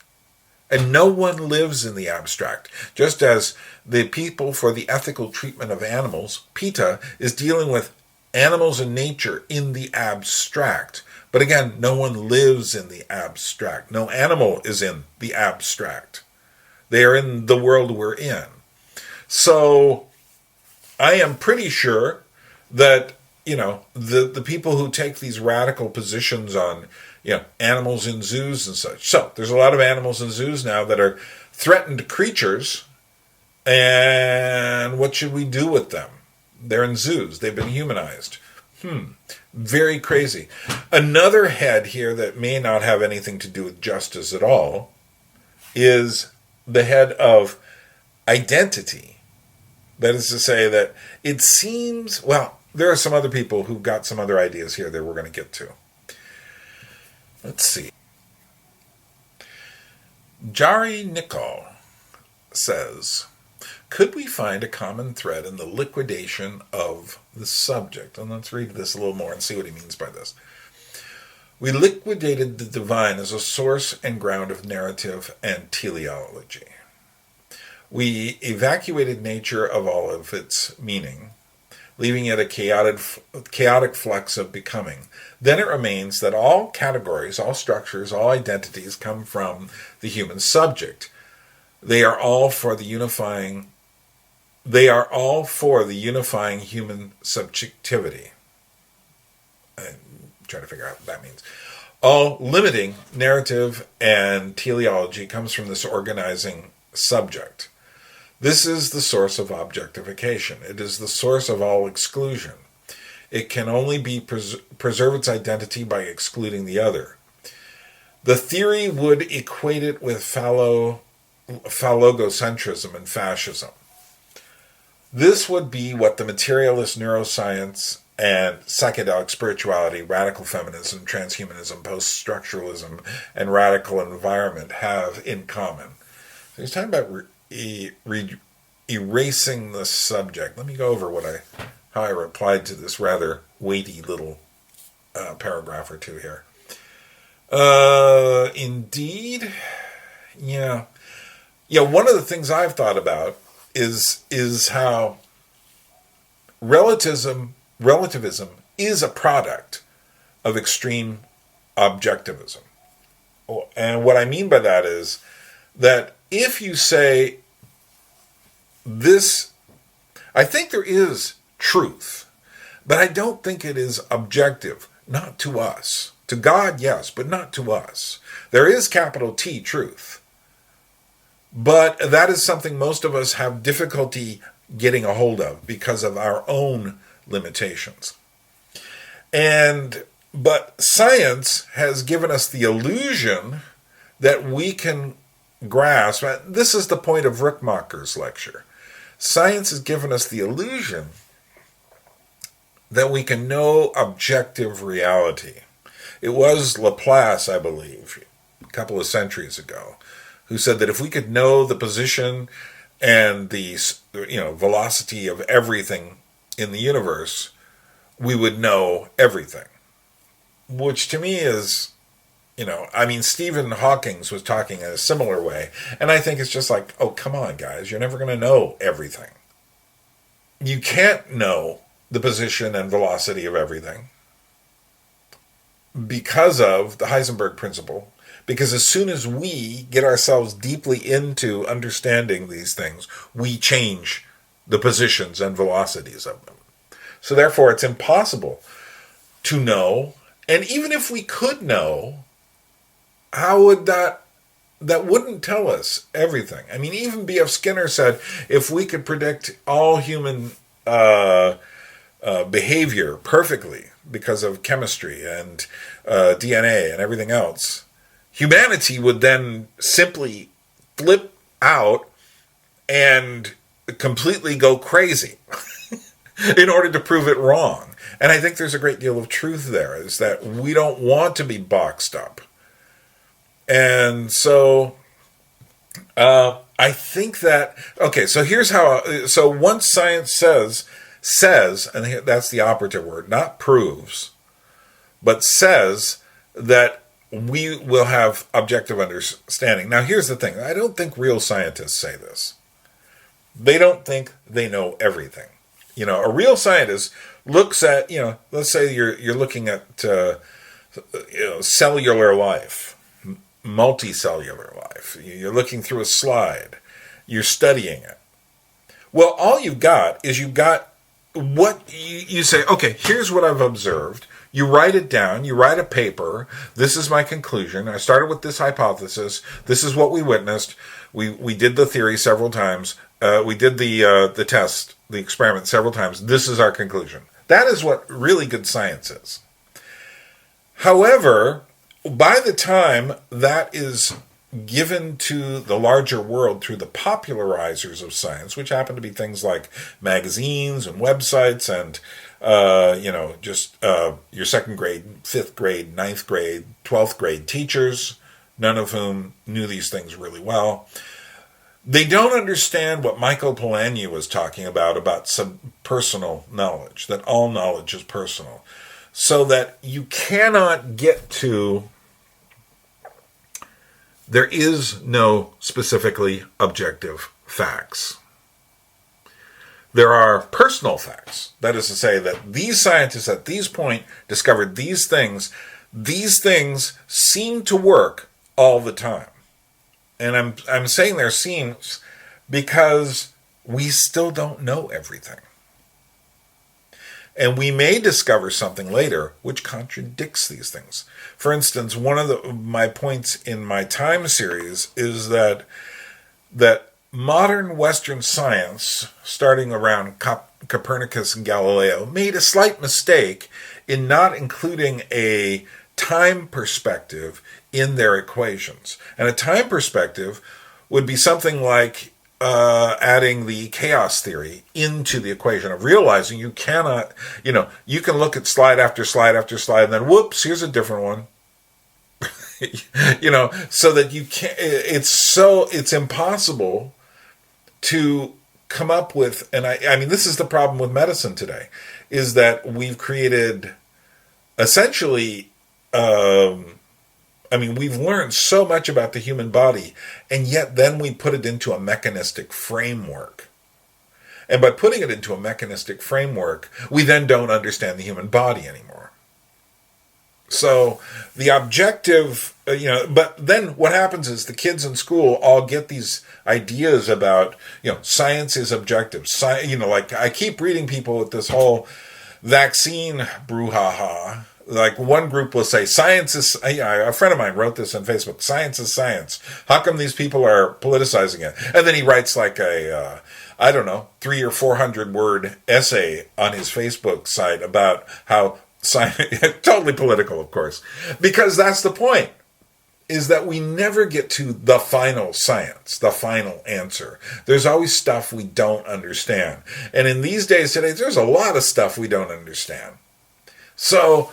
And no one lives in the abstract. Just as the People for the Ethical Treatment of Animals, PETA, is dealing with animals and nature in the abstract. But again, no one lives in the abstract. No animal is in the abstract. They are in the world we're in. So I am pretty sure that, the people who take these radical positions on, animals in zoos and such. So there's a lot of animals in zoos now that are threatened creatures. And what should we do with them? They're in zoos. They've been humanized. Very crazy. Another head here that may not have anything to do with justice at all is the head of identity. That is to say that it seems, there are some other people who've got some other ideas here that we're going to get to. Let's see. Jari Nicol says, could we find a common thread in the liquidation of the subject? And let's read this a little more and see what he means by this. We liquidated the divine as a source and ground of narrative and teleology. We evacuated nature of all of its meaning, leaving it a chaotic flux of becoming. Then it remains that all categories, all structures, all identities come from the human subject. They are all for the unifying human subjectivity. I'm trying to figure out what that means. All limiting narrative and teleology comes from this organizing subject. This is the source of objectification. It is the source of all exclusion. It can only be preserve its identity by excluding the other. The theory would equate it with phallogocentrism and fascism. This would be what the materialist neuroscience and psychedelic spirituality, radical feminism, transhumanism, post-structuralism, and radical environment have in common. So he's talking about erasing the subject. Let me go over how I replied to this rather weighty little paragraph or two here. Indeed, yeah. one of the things I've thought about is how relativism is a product of extreme objectivism. And what I mean by that is that if you say this, I think there is truth, but I don't think it is objective, not to us. To God, yes, but not to us. There is capital T truth. But that is something most of us have difficulty getting a hold of because of our own limitations. But science has given us the illusion that we can grasp. This is the point of Rickmacher's lecture. Science has given us the illusion that we can know objective reality. It was Laplace, I believe, a couple of centuries ago, who said that if we could know the position and the velocity of everything in the universe, we would know everything. Which to me is, Stephen Hawking was talking in a similar way, and I think it's just like, oh, come on, guys, you're never going to know everything. You can't know the position and velocity of everything because of the Heisenberg principle. Because as soon as we get ourselves deeply into understanding these things, we change the positions and velocities of them. So therefore, it's impossible to know. And even if we could know, how would that wouldn't tell us everything. I mean, even B.F. Skinner said, if we could predict all human behavior perfectly because of chemistry and DNA and everything else, humanity would then simply flip out and completely go crazy in order to prove it wrong. And I think there's a great deal of truth there, is that we don't want to be boxed up. And so I think that, okay, so here's how, so once science says, and that's the operative word, not proves, but says that we will have objective understanding. Now, here's the thing. I don't think real scientists say this. They don't think they know everything. A real scientist looks at, let's say you're looking at cellular life, multicellular life. You're looking through a slide. You're studying it. Well, all you've got is what you say, okay, here's what I've observed. You write it down. You write a paper. This is my conclusion. I started with this hypothesis. This is what we witnessed. We did the theory several times. We did the test, the experiment several times. This is our conclusion. That is what really good science is. However, by the time that is given to the larger world through the popularizers of science, which happen to be things like magazines and websites and your second grade, fifth grade, ninth grade, 12th grade teachers, none of whom knew these things really well. They don't understand what Michael Polanyi was talking about some personal knowledge, that all knowledge is personal. So that you cannot get to, there is no specifically objective facts. There are personal facts. That is to say that these scientists at this point discovered these things. These things seem to work all the time. And I'm saying there seems because we still don't know everything. And we may discover something later which contradicts these things. For instance, one of my points in my time series is that modern Western science, starting around Copernicus and Galileo, made a slight mistake in not including a time perspective in their equations. And a time perspective would be something like adding the chaos theory into the equation, of realizing you cannot, you can look at slide after slide after slide and then whoops, here's a different one. So that you can't, it's impossible to come up with, and I mean, this is the problem with medicine today, is that we've created essentially I mean, we've learned so much about the human body, and yet then we put it into a mechanistic framework. And by putting it into a mechanistic framework, we then don't understand the human body anymore. So the objective, but then what happens is the kids in school all get these ideas about, science is objective. Like I keep reading people with this whole vaccine brouhaha. Like one group will say, science is, a friend of mine wrote this on Facebook, science is science. How come these people are politicizing it? And then he writes like a, 300 or 400 word essay on his Facebook site about how science, totally political, of course, because that's the point, is that we never get to the final science, the final answer. There's always stuff we don't understand. And in these days today, there's a lot of stuff we don't understand. So,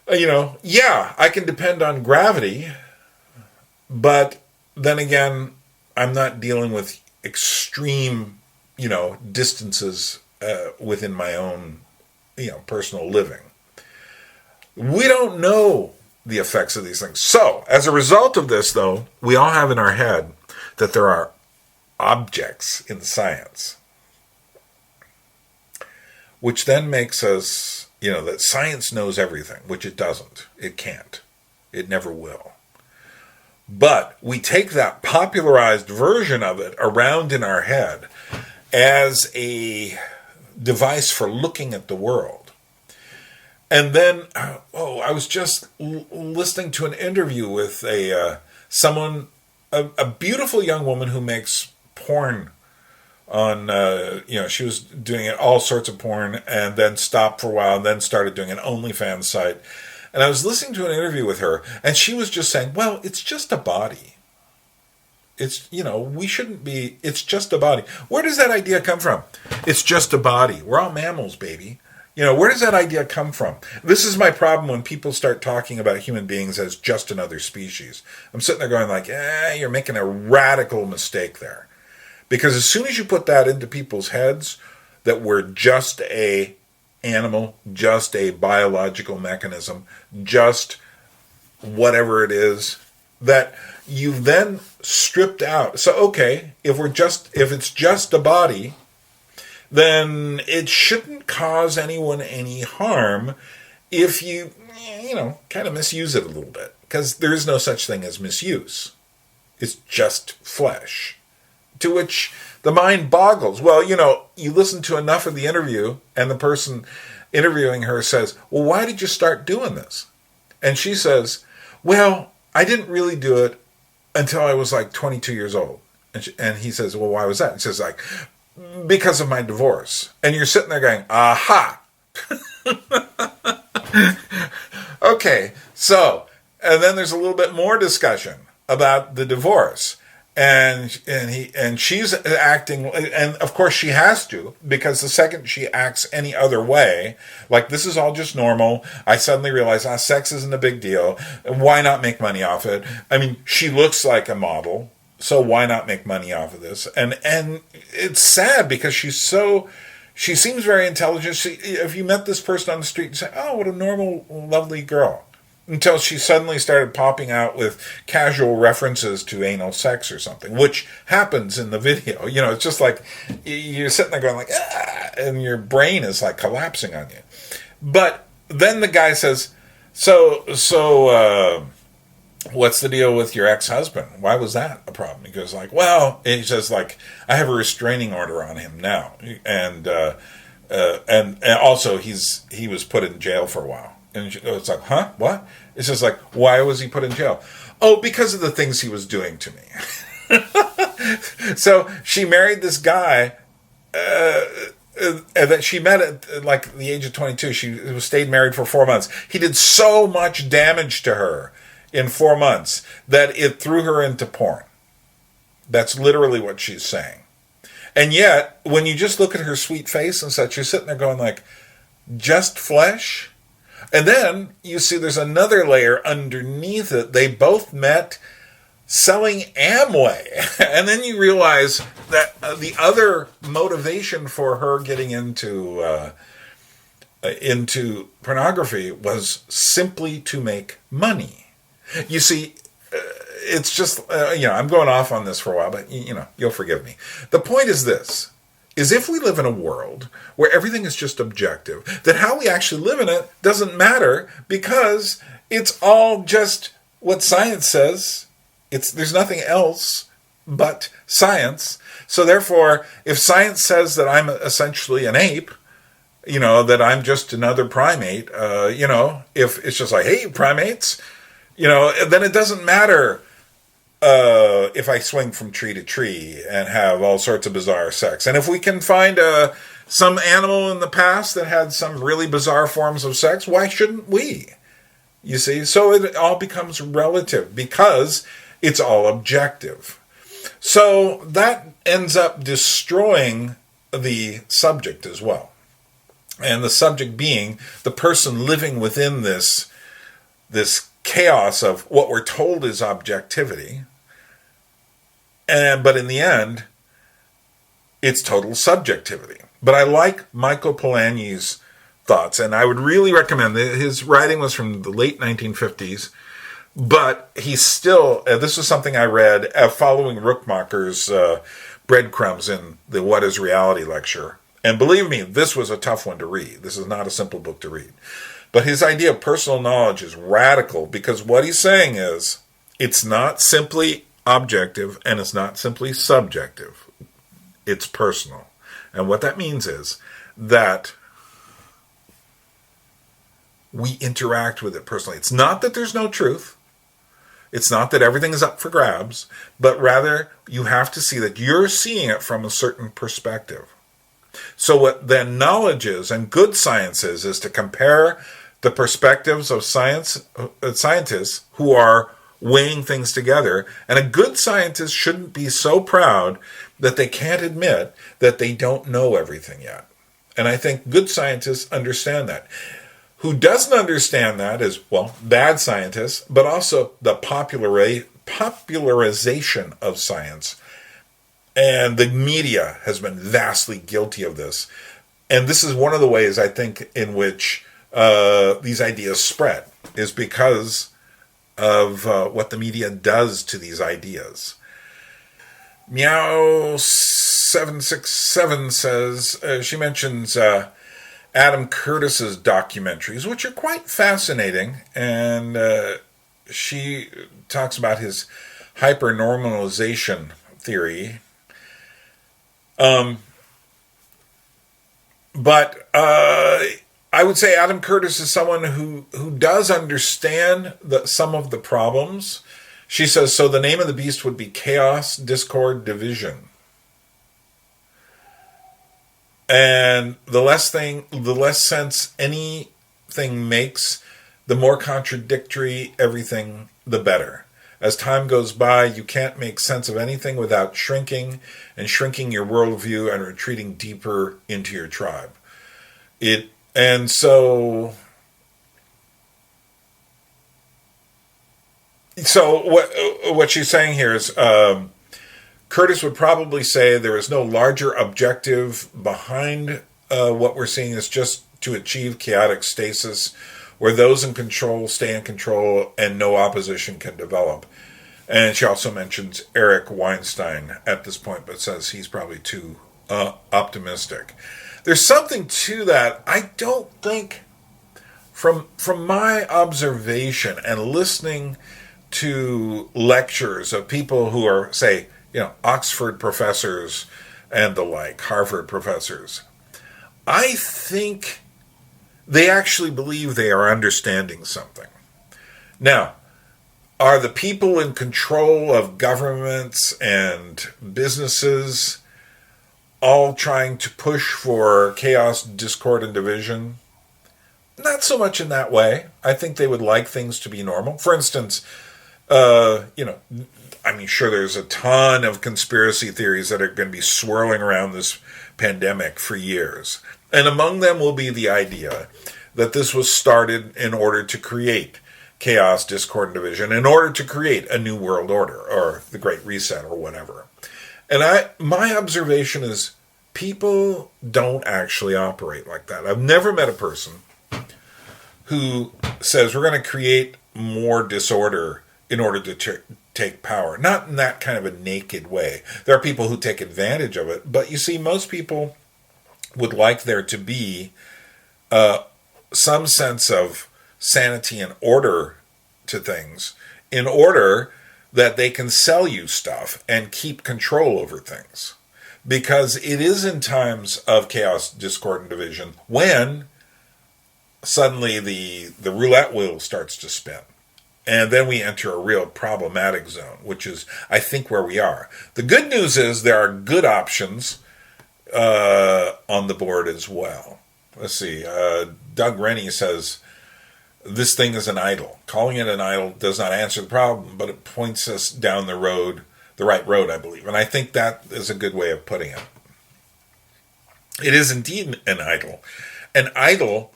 I can depend on gravity, but then again, I'm not dealing with extreme, distances within my own, personal living. We don't know the effects of these things. So, as a result of this, though, we all have in our head that there are objects in science, which then makes us, that science knows everything, which it doesn't. It can't. It never will. But we take that popularized version of it around in our head as a device for looking at the world. And then, I was just listening to an interview with a beautiful young woman who makes porn on, she was doing all sorts of porn and then stopped for a while and then started doing an OnlyFans site. And I was listening to an interview with her and she was just saying, well, it's just a body. It's, we shouldn't be, it's just a body. Where does that idea come from? It's just a body. We're all mammals, baby. Where does that idea come from? This is my problem when people start talking about human beings as just another species. I'm sitting there going like, you're making a radical mistake there. Because as soon as you put that into people's heads, that we're just a animal, just a biological mechanism, just whatever it is, that you've then stripped out. So, okay, if it's just a body, then it shouldn't cause anyone any harm if you, kind of misuse it a little bit. Because there is no such thing as misuse. It's just flesh. To which the mind boggles. Well, you listen to enough of the interview, and the person interviewing her says, well, why did you start doing this? And she says, well, I didn't really do it until I was like 22 years old. And he says, well, why was that? He says, like, because of my divorce. And you're sitting there going, aha. Okay, so, and then there's a little bit more discussion about the divorce. And she's acting, and of course she has to, because the second she acts any other way, like this is all just normal, I suddenly realize, sex isn't a big deal, why not make money off it? I mean, she looks like a model, so why not make money off of this? And it's sad because she seems very intelligent. If you met this person on the street, you say, oh, what a normal, lovely girl. Until she suddenly started popping out with casual references to anal sex or something, which happens in the video. It's just like you're sitting there going like, and your brain is like collapsing on you. But then the guy says, so, what's the deal with your ex-husband? Why was that a problem? He goes like, well, he says like, I have a restraining order on him now. And also he was put in jail for a while. And it's like, huh? What? It's just like, why was he put in jail? Oh, because of the things he was doing to me. So she married this guy that she met at like the age of 22. She stayed married for 4 months. He did so much damage to her in 4 months that it threw her into porn. That's literally what she's saying. And yet, when you just look at her sweet face and such, you're sitting there going like, just flesh? And then you see there's another layer underneath it. They both met selling Amway. And then you realize that the other motivation for her getting into pornography was simply to make money. You see, it's just, I'm going off on this for a while, but, you'll forgive me. The point is this, is if we live in a world where everything is just objective, then how we actually live in it doesn't matter because it's all just what science says. There's nothing else but science. So therefore, if science says that I'm essentially an ape, that I'm just another primate, if it's just like, hey, primates, then it doesn't matter if I swing from tree to tree and have all sorts of bizarre sex. And if we can find some animal in the past that had some really bizarre forms of sex, why shouldn't we? You see? So it all becomes relative because it's all objective. So that ends up destroying the subject as well. And the subject being the person living within this chaos of what we're told is objectivity. But in the end, it's total subjectivity. But I like Michael Polanyi's thoughts, and I would really recommend his writing was from the late 1950s, but he's still, this is something I read following Rookmacher's breadcrumbs in the What is Reality lecture. And believe me, this was a tough one to read. This is not a simple book to read. But his idea of personal knowledge is radical because what he's saying is it's not simply objective and it's not simply subjective. It's personal. And what that means is that we interact with it personally. It's not that there's no truth. It's not that everything is up for grabs, but rather you have to see that you're seeing it from a certain perspective. So what then knowledge is, and good science is to compare the perspectives of scientists who are weighing things together. And a good scientist shouldn't be so proud that they can't admit that they don't know everything yet. And I think good scientists understand that. Who doesn't understand that is, well, bad scientists, but also the popularization of science. And the media has been vastly guilty of this. And this is one of the ways, I think, in which these ideas spread, is because of what the media does to these ideas. Meow767 says, she mentions Adam Curtis's documentaries, which are quite fascinating. And she talks about his hypernormalization theory. But I would say Adam Curtis is someone who does understand some of the problems. She says, so the name of the beast would be chaos, discord, division. And the less sense anything makes, the more contradictory everything, the better. As time goes by, you can't make sense of anything without shrinking your worldview and retreating deeper into your tribe. So what she's saying here is Curtis would probably say there is no larger objective behind what we're seeing is just to achieve chaotic stasis where those in control stay in control and no opposition can develop. And she also mentions Eric Weinstein at this point, but says he's probably too optimistic. There's something to that. I don't think, from my observation and listening to lectures of people who are, say, Oxford professors and the like, Harvard professors, I think they actually believe they are understanding something. Now, are the people in control of governments and businesses all trying to push for chaos, discord, and division? Not so much in that way. I think they would like things to be normal. For instance, sure, there's a ton of conspiracy theories that are going to be swirling around this pandemic for years. And among them will be the idea that this was started in order to create chaos, discord, and division, in order to create a new world order, or the Great Reset, or whatever. And my observation is people don't actually operate like that. I've never met a person who says we're going to create more disorder in order to take power. Not in that kind of a naked way. There are people who take advantage of it, but you see, most people would like there to be some sense of sanity and order to things in order that they can sell you stuff and keep control over things. Because it is in times of chaos, discord, and division when suddenly the roulette wheel starts to spin. And then we enter a real problematic zone, which is, I think, where we are. The good news is there are good options on the board as well. Let's see. Doug Rennie says, this thing is an idol. Calling it an idol does not answer the problem, but it points us down the road, the right road, I believe. And I think that is a good way of putting it. It is indeed an idol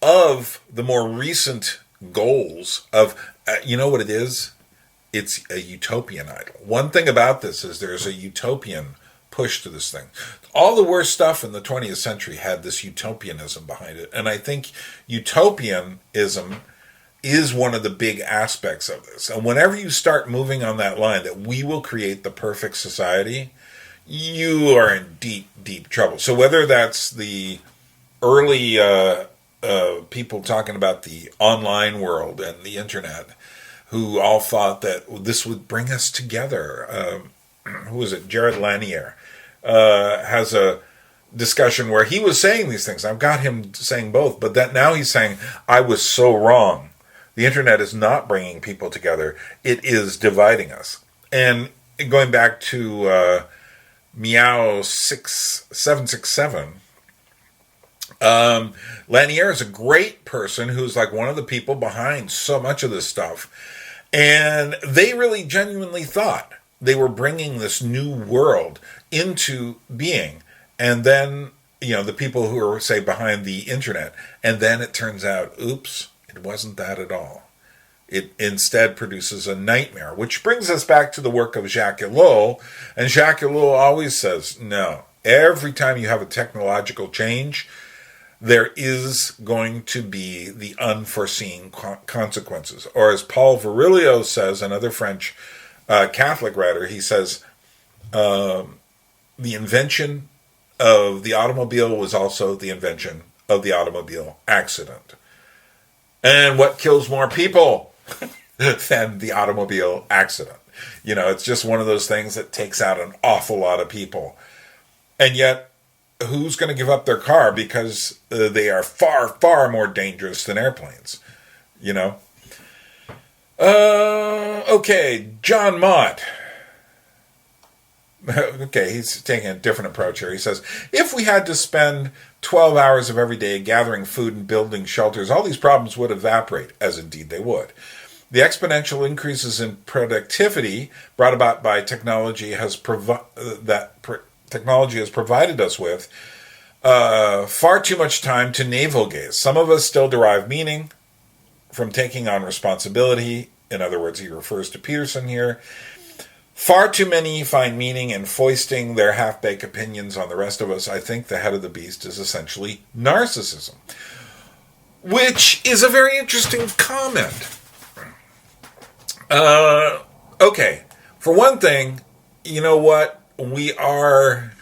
of the more recent goals of, you know what it is? It's a utopian idol. One thing about this is there's a utopian push to this thing. All the worst stuff in the 20th century had this utopianism behind it. And I think utopianism is one of the big aspects of this. And whenever you start moving on that line that we will create the perfect society, you are in deep, deep trouble. So whether that's the early people talking about the online world and the internet, who all thought that this would bring us together. Who is it? Jared Lanier has a discussion where he was saying these things. I've got him saying both, but that now he's saying, I was so wrong. The internet is not bringing people together. It is dividing us. And going back to Meow 767, Lanier is a great person who's like one of the people behind so much of this stuff. And they really genuinely thought they were bringing this new world into being. And then, the people who are, say, behind the internet. And then it turns out, oops, it wasn't that at all. It instead produces a nightmare, which brings us back to the work of Jacques Ellul. And Jacques Ellul always says, no, every time you have a technological change, there is going to be the unforeseen consequences. Or as Paul Virilio says, another French Catholic writer, he says, the invention of the automobile was also the invention of the automobile accident. And what kills more people than the automobile accident? It's just one of those things that takes out an awful lot of people. And yet, who's going to give up their car because they are far, far more dangerous than airplanes? Okay, John Mott. Okay, he's taking a different approach here. He says, if we had to spend 12 hours of every day gathering food and building shelters, all these problems would evaporate, as indeed they would. The exponential increases in productivity brought about by technology technology has provided us with far too much time to navel gaze. Some of us still derive meaning from taking on responsibility. In other words, he refers to Peterson here. Far too many find meaning in foisting their half-baked opinions on the rest of us. I think the head of the beast is essentially narcissism, which is a very interesting comment. Okay, for one thing, you know what? We are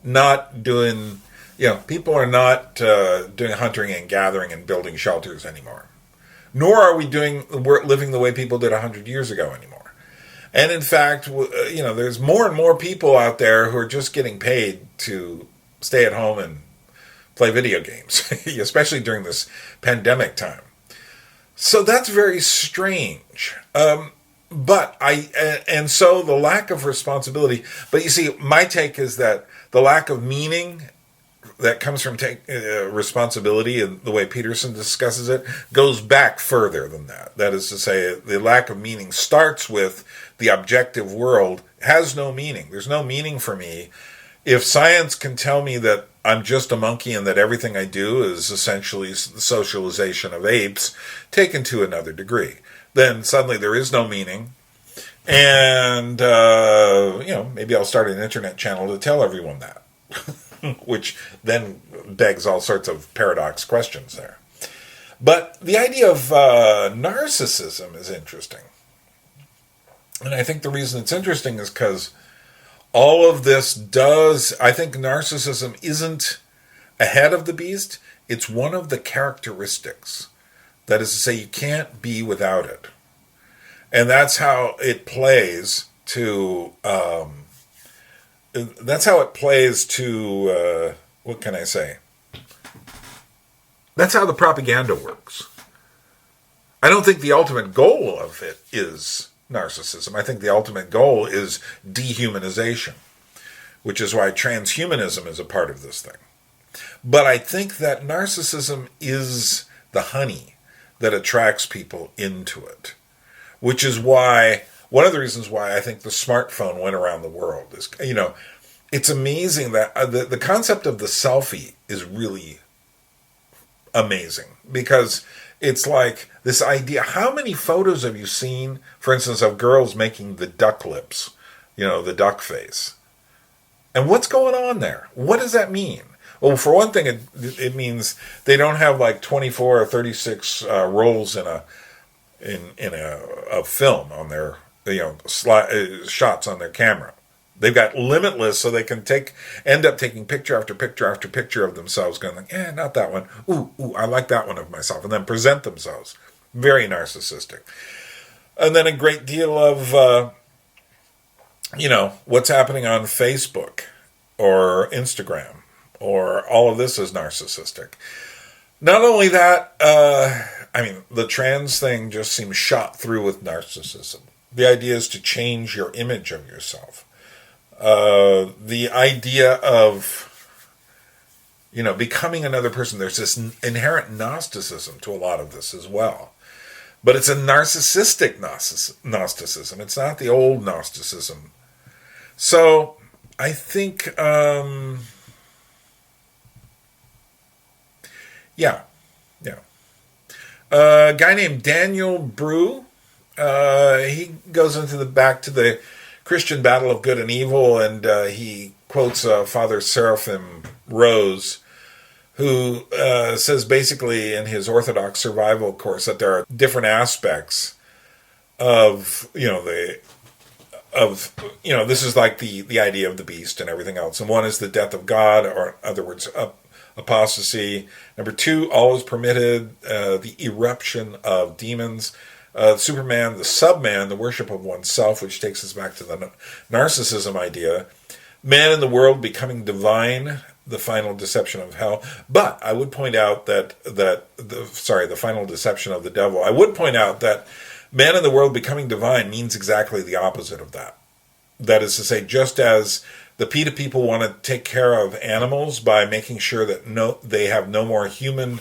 not doing, people are not doing hunting and gathering and building shelters anymore. Nor are we living the way people did 100 years ago anymore. And in fact, there's more and more people out there who are just getting paid to stay at home and play video games, especially during this pandemic time. So that's very strange. So the lack of responsibility, but you see, my take is that the lack of meaning that comes from responsibility, and the way Peterson discusses it, goes back further than that. That is to say, the lack of meaning starts with the objective world has no meaning. There's no meaning for me. If science can tell me that I'm just a monkey and that everything I do is essentially the socialization of apes taken to another degree, then suddenly there is no meaning. And, maybe I'll start an internet channel to tell everyone that, which then begs all sorts of paradox questions there. But the idea of narcissism is interesting. And I think the reason it's interesting is because all of this does, I think narcissism isn't ahead of the beast. It's one of the characteristics. That is to say, you can't be without it. And that's how it plays to, what can I say? That's how the propaganda works. I don't think the ultimate goal of it is narcissism. I think the ultimate goal is dehumanization, which is why transhumanism is a part of this thing. But I think that narcissism is the honey that attracts people into it, which is why, one of the reasons why I think the smartphone went around the world is, it's amazing that the concept of the selfie is really amazing, because it's like this idea. How many photos have you seen, for instance, of girls making the duck lips, the duck face? And what's going on there? What does that mean? Well, for one thing, it means they don't have like 24 or 36 rolls in a film on their shots on their camera. They've got limitless, so they can end up taking picture after picture after picture of themselves, going like, not that one. Ooh, I like that one of myself, and then present themselves. Very narcissistic. And then a great deal of, what's happening on Facebook or Instagram, or all of this is narcissistic. Not only that, the trans thing just seems shot through with narcissism. The idea is to change your image of yourself. The idea of, becoming another person. There's this inherent Gnosticism to a lot of this as well. But it's a narcissistic Gnosticism. It's not the old Gnosticism. So, I think, a guy named Daniel Brew, he goes back to the Christian battle of good and evil, and he quotes Father Seraphim Rose, who says basically in his Orthodox survival course that there are different aspects of, this is like the idea of the beast and everything else. And one is the death of God, or in other words, apostasy. Number two, all is permitted, the eruption of demons. Superman, the subman, the worship of oneself, which takes us back to the narcissism idea. Man in the world becoming divine, the final deception of hell. But I would point out the final deception of the devil. I would point out that man in the world becoming divine means exactly the opposite of that. That is to say, just as the PETA people want to take care of animals by making sure that they have no more human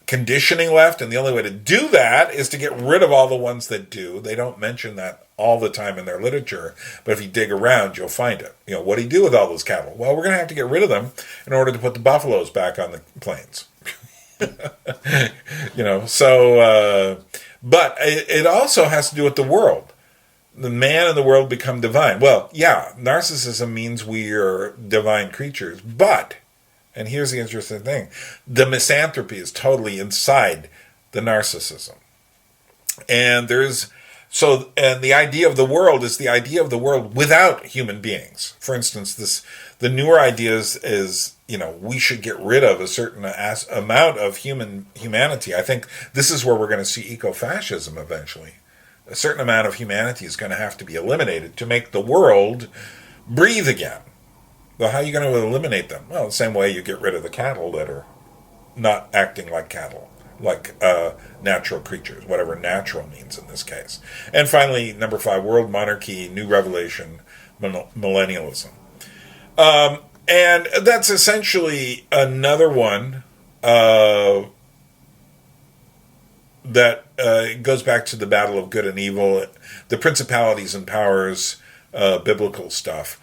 conditioning left, and the only way to do that is to get rid of all the ones that do. They don't mention that all the time in their literature, but if you dig around, you'll find it. What do you do with all those cattle? Well, we're going to have to get rid of them in order to put the buffaloes back on the plains. But it also has to do with the world. The man in the world become divine. Well, yeah, narcissism means we are divine creatures, but, and here's the interesting thing, the misanthropy is totally inside the narcissism. And the idea of the world is the idea of the world without human beings. For instance, the newer idea is we should get rid of a certain amount of humanity. I think this is where we're going to see eco-fascism eventually. A certain amount of humanity is going to have to be eliminated to make the world breathe again. Well, how are you going to eliminate them? Well, the same way you get rid of the cattle that are not acting like cattle, like natural creatures, whatever natural means in this case. And finally, number 5, world monarchy, new revelation, millennialism. And that's essentially another one that goes back to the battle of good and evil, the principalities and powers, biblical stuff.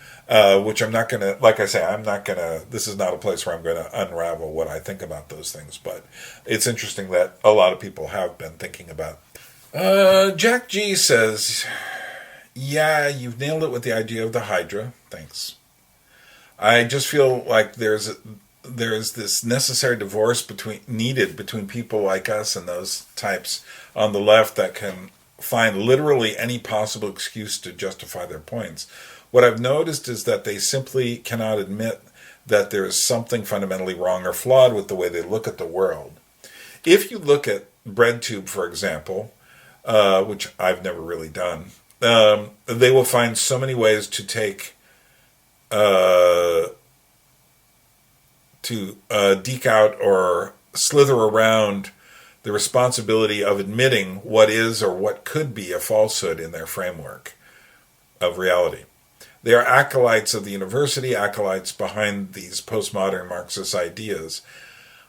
Which I'm not going to, like I say, this is not a place where I'm going to unravel what I think about those things, but it's interesting that a lot of people have been thinking about. Jack G says, yeah, you've nailed it with the idea of the Hydra. Thanks. I just feel like there's there's this necessary divorce needed between people like us and those types on the left that can find literally any possible excuse to justify their points. What I've noticed is that they simply cannot admit that there is something fundamentally wrong or flawed with the way they look at the world. If you look at BreadTube, for example, which I've never really done, they will find so many ways to take deke out or slither around the responsibility of admitting what is or what could be a falsehood in their framework of reality. They are acolytes of the university, acolytes behind these postmodern Marxist ideas.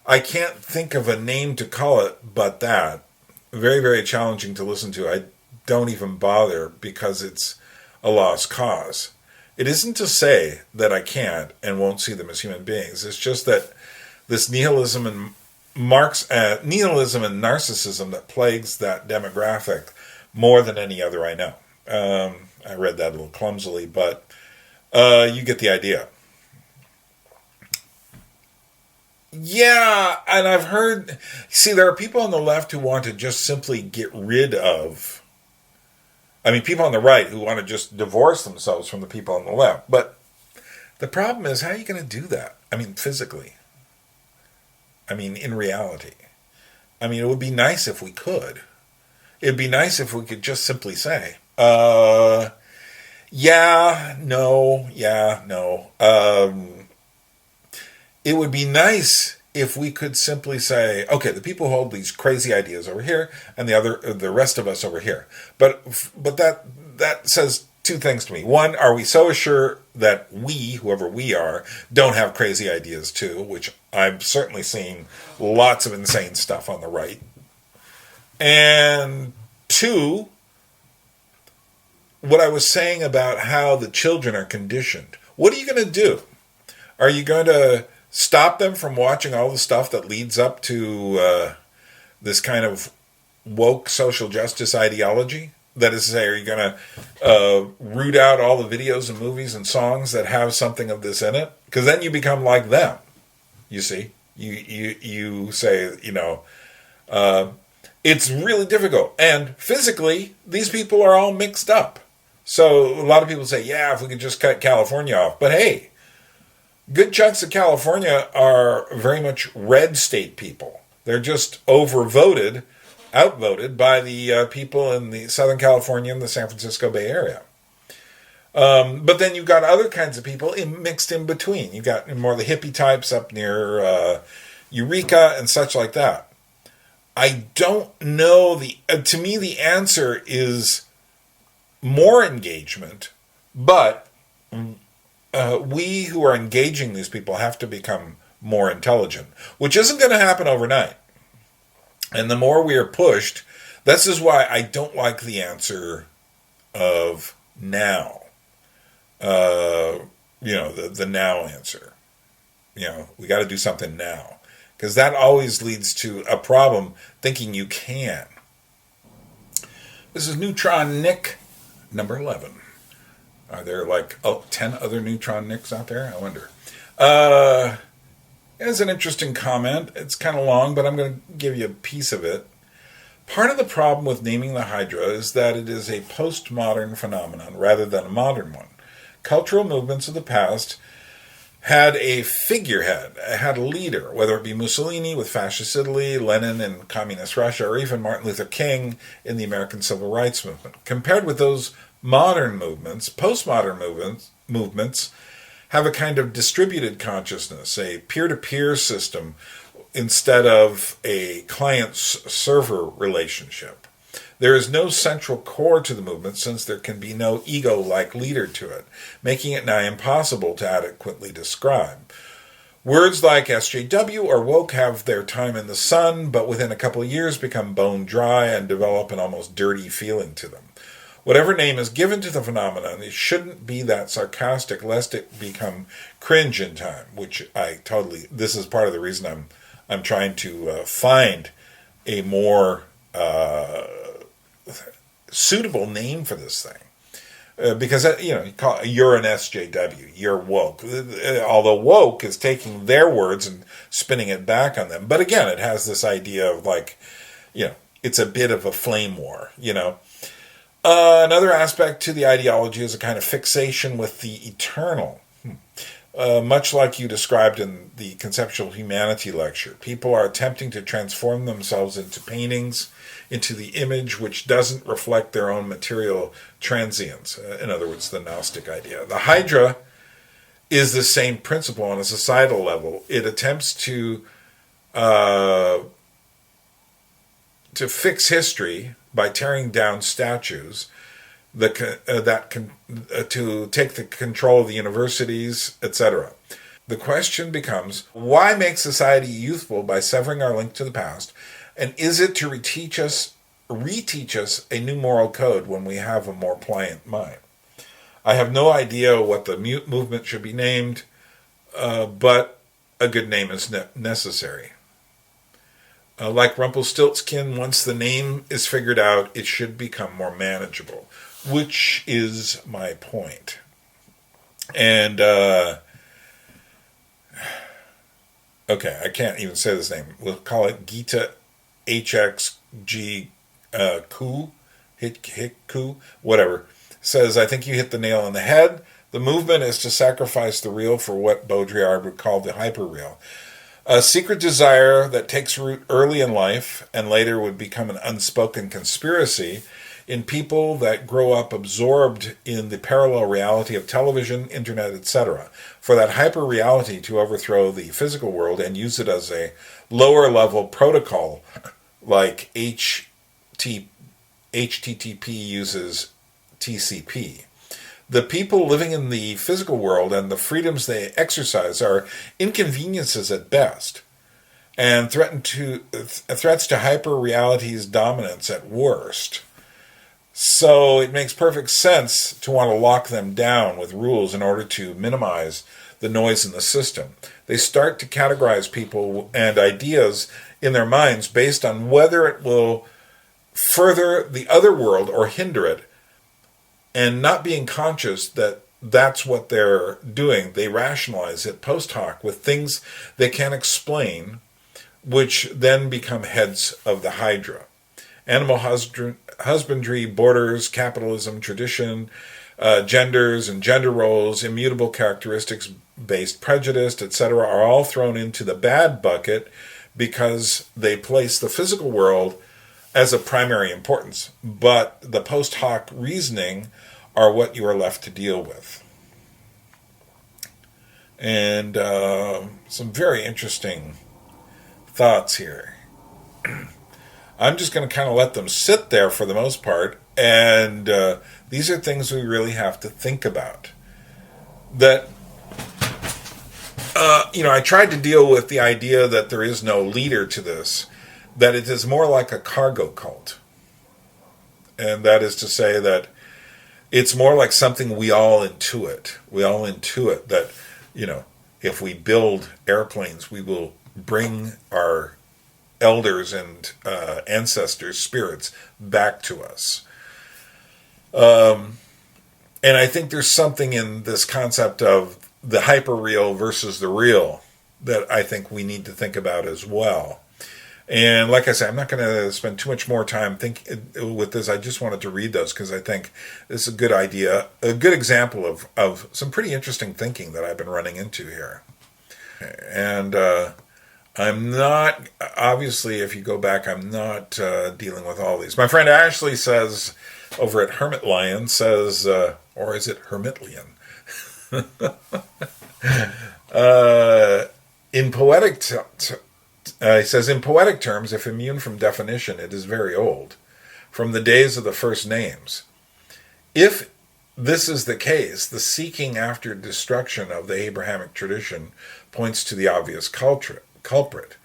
I can't think of a name to call it but that. Very, very challenging to listen to. I don't even bother because it's a lost cause. It isn't to say that I can't and won't see them as human beings. It's just that this nihilism and nihilism and narcissism that plagues that demographic more than any other I know. I read that a little clumsily, but you get the idea. Yeah, and I've heard, see, there are people on the left who want to just simply get rid of, people on the right who want to just divorce themselves from the people on the left. But the problem is, how are you going to do that? Physically. In reality. It would be nice if we could. It'd be nice if we could just simply say, yeah, no. It would be nice if we could simply say, okay, the people who hold these crazy ideas over here, and the rest of us over here. But that says two things to me. One, are we so assured that we, whoever we are, don't have crazy ideas too, which I'm certainly seeing lots of insane stuff on the right. And two, what I was saying about how the children are conditioned. What are you going to do? Are you going to stop them from watching all the stuff that leads up to this kind of woke social justice ideology? That is to say, are you going to root out all the videos and movies and songs that have something of this in it? Because then you become like them. You see, you say, it's really difficult. And physically, these people are all mixed up. So a lot of people say, yeah, if we could just cut California off. But hey, good chunks of California are very much red state people. They're just outvoted by the people in the Southern California and the San Francisco Bay Area. But then you've got other kinds of people mixed in between. You've got more the hippie types up near Eureka and such like that. I don't know. To me, the answer is more engagement, but we who are engaging these people have to become more intelligent, which isn't going to happen overnight. And the more we are pushed, this is why I don't like the answer of now. The now answer. We got to do something now. Because that always leads to a problem thinking you can. This is Neutron Nick, number 11. Are there 10 other Neutron Nicks out there? I wonder. It's an interesting comment. It's kind of long, but I'm going to give you a piece of it. Part of the problem with naming the Hydra is that it is a postmodern phenomenon rather than a modern one. Cultural movements of the past had a figurehead, had a leader, whether it be Mussolini with fascist Italy, Lenin in communist Russia, or even Martin Luther King in the American Civil Rights Movement. Compared with those modern movements, postmodern movements have a kind of distributed consciousness, a peer-to-peer system instead of a client-server relationship. There is no central core to the movement since there can be no ego-like leader to it, making it nigh impossible to adequately describe. Words like SJW or woke have their time in the sun, but within a couple of years become bone dry and develop an almost dirty feeling to them. Whatever name is given to the phenomenon, it shouldn't be that sarcastic lest it become cringe in time, which this is part of the reason I'm trying to find a more suitable name for this thing. Because, you're an SJW, you're woke. Although woke is taking their words and spinning it back on them. But again, it has this idea of it's a bit of a flame war, Another aspect to the ideology is a kind of fixation with the eternal. Much like you described in the Conceptual Humanity lecture, people are attempting to transform themselves into paintings, into the image which doesn't reflect their own material transience. In other words, the Gnostic idea. The Hydra is the same principle on a societal level. It attempts to fix history by tearing down statues, to take the control of the universities, etc. The question becomes, why make society youthful by severing our link to the past? And is it to reteach us a new moral code when we have a more pliant mind? I have no idea what the movement should be named, but a good name is necessary. Like Rumpelstiltskin, once the name is figured out, it should become more manageable, which is my point. And, okay, I can't even say this name. We'll call it Gita HXG Ku, whatever. Says, I think you hit the nail on the head. The movement is to sacrifice the real for what Baudrillard would call the hyperreal. A secret desire that takes root early in life and later would become an unspoken conspiracy in people that grow up absorbed in the parallel reality of television, internet, etc. For that hyper-reality to overthrow the physical world and use it as a lower-level protocol like HTTP uses TCP. The people living in the physical world and the freedoms they exercise are inconveniences at best, and threats to hyper-reality's dominance at worst. So it makes perfect sense to want to lock them down with rules in order to minimize the noise in the system. They start to categorize people and ideas in their minds based on whether it will further the other world or hinder it, and not being conscious that that's what they're doing. They rationalize it post hoc with things they can't explain, which then become heads of the Hydra. Animal husbandry, borders, capitalism, tradition, genders and gender roles, immutable characteristics-based prejudice, etc. are all thrown into the bad bucket because they place the physical world as of primary importance, but the post hoc reasoning are what you are left to deal with. And some very interesting thoughts here. I'm just going to kind of let them sit there for the most part, and these are things we really have to think about. That, I tried to deal with the idea that there is no leader to this, that it is more like a cargo cult. And that is to say that it's more like something we all intuit. We all intuit that, if we build airplanes, we will bring our elders and ancestors' spirits back to us. And I think there's something in this concept of the hyper-real versus the real that I think we need to think about as well. And like I said, I'm not going to spend too much more time with this. I just wanted to read those because I think this is a good idea, a good example of some pretty interesting thinking that I've been running into here. And I'm not, obviously, if you go back, I'm not dealing with all these. My friend Ashley says, over at Hermit Lion, says, or is it Hermitlian? In poetic he says, in poetic terms, if immune from definition, it is very old, from the days of the first names. If this is the case, the seeking after destruction of the Abrahamic tradition points to the obvious culprit,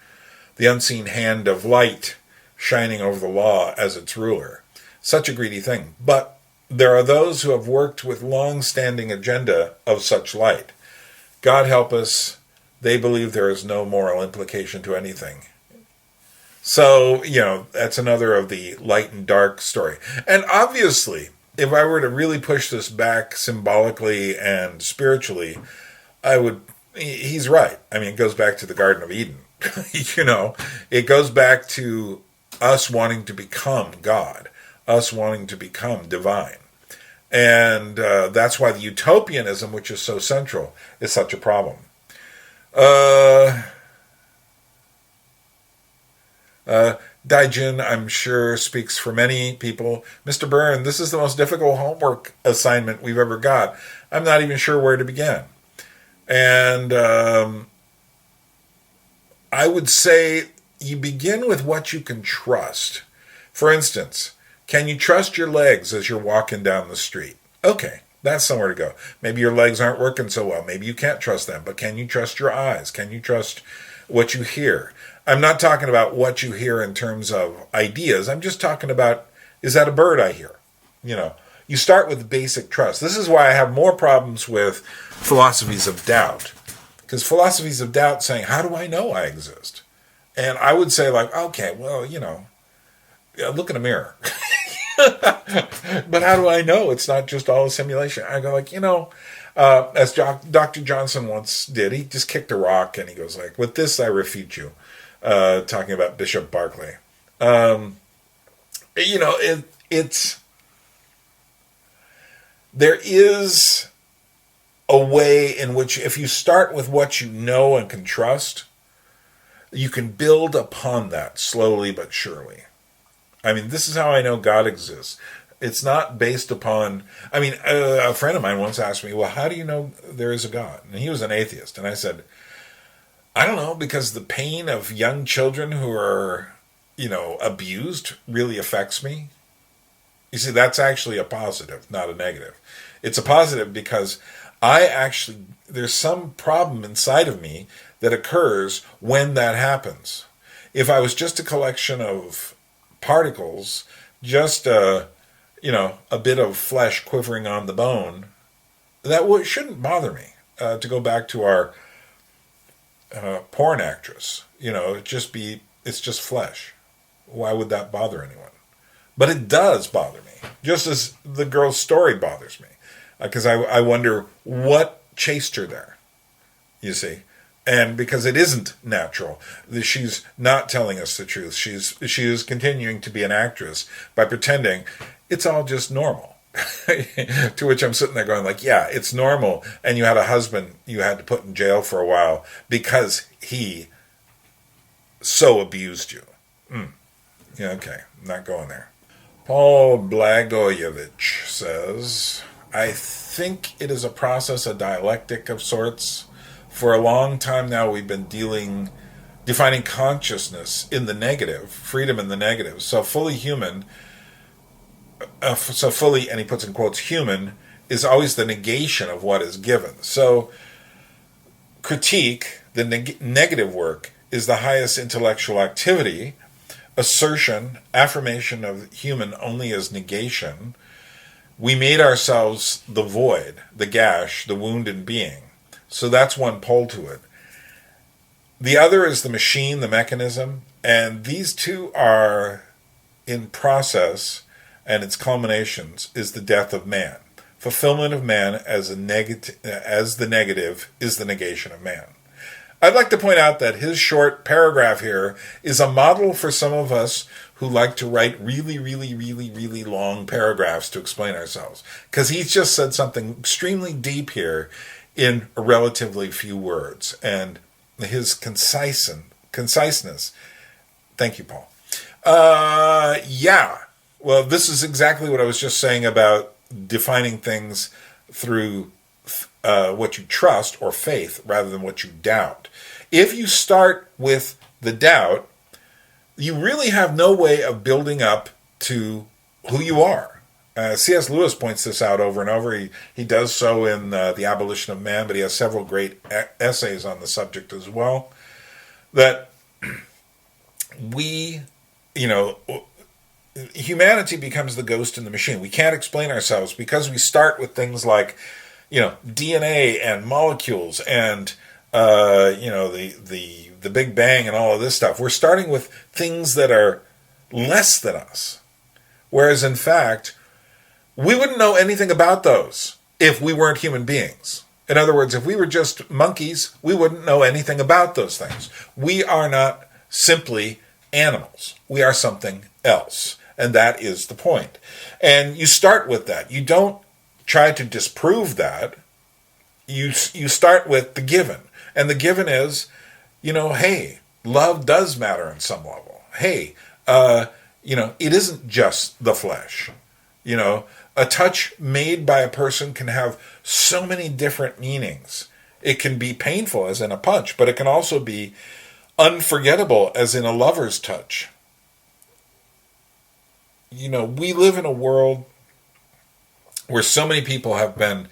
the unseen hand of light shining over the law as its ruler. Such a greedy thing. But there are those who have worked with long-standing agenda of such light. God help us. They believe there is no moral implication to anything. So, that's another of the light and dark story. And obviously, if I were to really push this back symbolically and spiritually, he's right. I mean, it goes back to the Garden of Eden. It goes back to us wanting to become God, us wanting to become divine. And that's why the utopianism, which is so central, is such a problem. Daijin, I'm sure, speaks for many people. Mr. Byrne, this is the most difficult homework assignment we've ever got. I'm not even sure where to begin. And I would say you begin with what you can trust. For instance, can you trust your legs as you're walking down the street? Okay, that's somewhere to go. Maybe your legs aren't working so well. Maybe you can't trust them. But can you trust your eyes? Can you trust what you hear? I'm not talking about what you hear in terms of ideas. I'm just talking about, is that a bird I hear? You start with basic trust. This is why I have more problems with philosophies of doubt. Because philosophies of doubt saying, how do I know I exist? And I would say okay, well, look in a mirror. But how do I know it's not just all a simulation? I go as Dr. Johnson once did, he just kicked a rock and he goes with this I refute you. Talking about Bishop Barclay. There is a way in which if you start with what you know and can trust, you can build upon that slowly but surely. I mean, this is how I know God exists. It's not based upon, a friend of mine once asked me, well, how do you know there is a God? And he was an atheist. And I said, I don't know, because the pain of young children who are, abused really affects me. You see, that's actually a positive, not a negative. It's a positive because there's some problem inside of me that occurs when that happens. If I was just a collection of particles, just a bit of flesh quivering on the bone, that shouldn't bother me. To go back to our porn actress, it's just flesh. Why would that bother anyone? But it does bother me, just as the girl's story bothers me, because I wonder what chased her there, you see, and because it isn't natural, she's not telling us the truth. She is continuing to be an actress by pretending it's all just normal. To which I'm sitting there going yeah, it's normal. And you had a husband you had to put in jail for a while because he so abused you. Yeah, okay, I'm not going there. Paul Blagojevich says, I think it is a process, a dialectic of sorts. For a long time now, we've been defining consciousness in the negative, freedom in the negative. So fully human, and he puts in quotes, human, is always the negation of what is given. So critique, the negative work, is the highest intellectual activity. Assertion, affirmation of human only as negation. We made ourselves the void, the gash, the wound in being. So that's one pole to it. The other is the machine, the mechanism, and these two are in process, and its culminations is the death of man. Fulfillment of man as the negative is the negation of man. I'd like to point out that his short paragraph here is a model for some of us who like to write really, really, really, really long paragraphs to explain ourselves. Because he's just said something extremely deep here in relatively few words. And his conciseness. Thank you, Paul. Yeah. Well, this is exactly what I was just saying about defining things through what you trust or faith rather than what you doubt. If you start with the doubt, you really have no way of building up to who you are. C.S. Lewis points this out over and over. He does so in The Abolition of Man, but he has several great essays on the subject as well. That humanity becomes the ghost in the machine. We can't explain ourselves because we start with things like, DNA and molecules and the Big Bang and all of this stuff. We're starting with things that are less than us. Whereas in fact, We wouldn't know anything about those if we weren't human beings. In other words, if we were just monkeys, we wouldn't know anything about those things. We are not simply animals. We are something else. And that is the point. And you start with that. You don't try to disprove that. You start with the given. And the given is, hey, love does matter on some level. Hey, it isn't just the flesh. A touch made by a person can have so many different meanings. It can be painful, as in a punch, but it can also be unforgettable, as in a lover's touch. We live in a world where so many people have been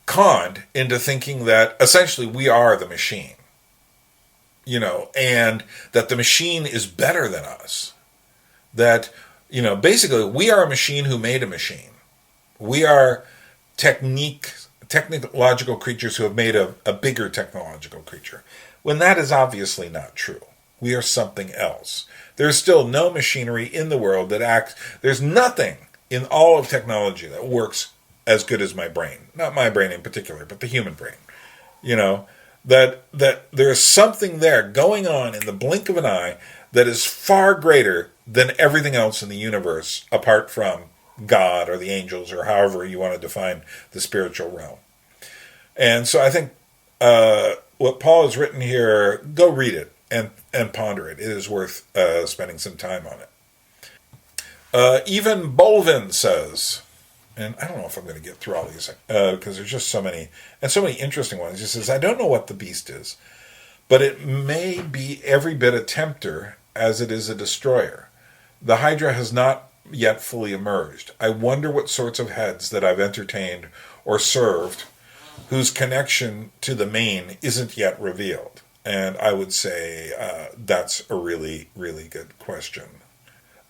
conned into thinking that essentially we are the machine, and that the machine is better than us. That, basically we are a machine who made a machine. We are technological creatures who have made a bigger technological creature, when that is obviously not true. We are something else. There's still no machinery in the world that acts. There's nothing in all of technology that works as good as my brain. Not my brain in particular, but the human brain. That there's something there going on in the blink of an eye that is far greater than everything else in the universe, apart from God or the angels, or however you want to define the spiritual realm. And so I think what Paul has written here, go read it and ponder it. It is worth spending some time on it. Even Bolvin says, and I don't know if I'm going to get through all these because there's just so many, and so many interesting ones. He says, I don't know what the beast is, but it may be every bit a tempter as it is a destroyer. The Hydra has not yet fully emerged. I wonder what sorts of heads that I've entertained or served whose connection to the main isn't yet revealed. And I would say that's a really, really good question.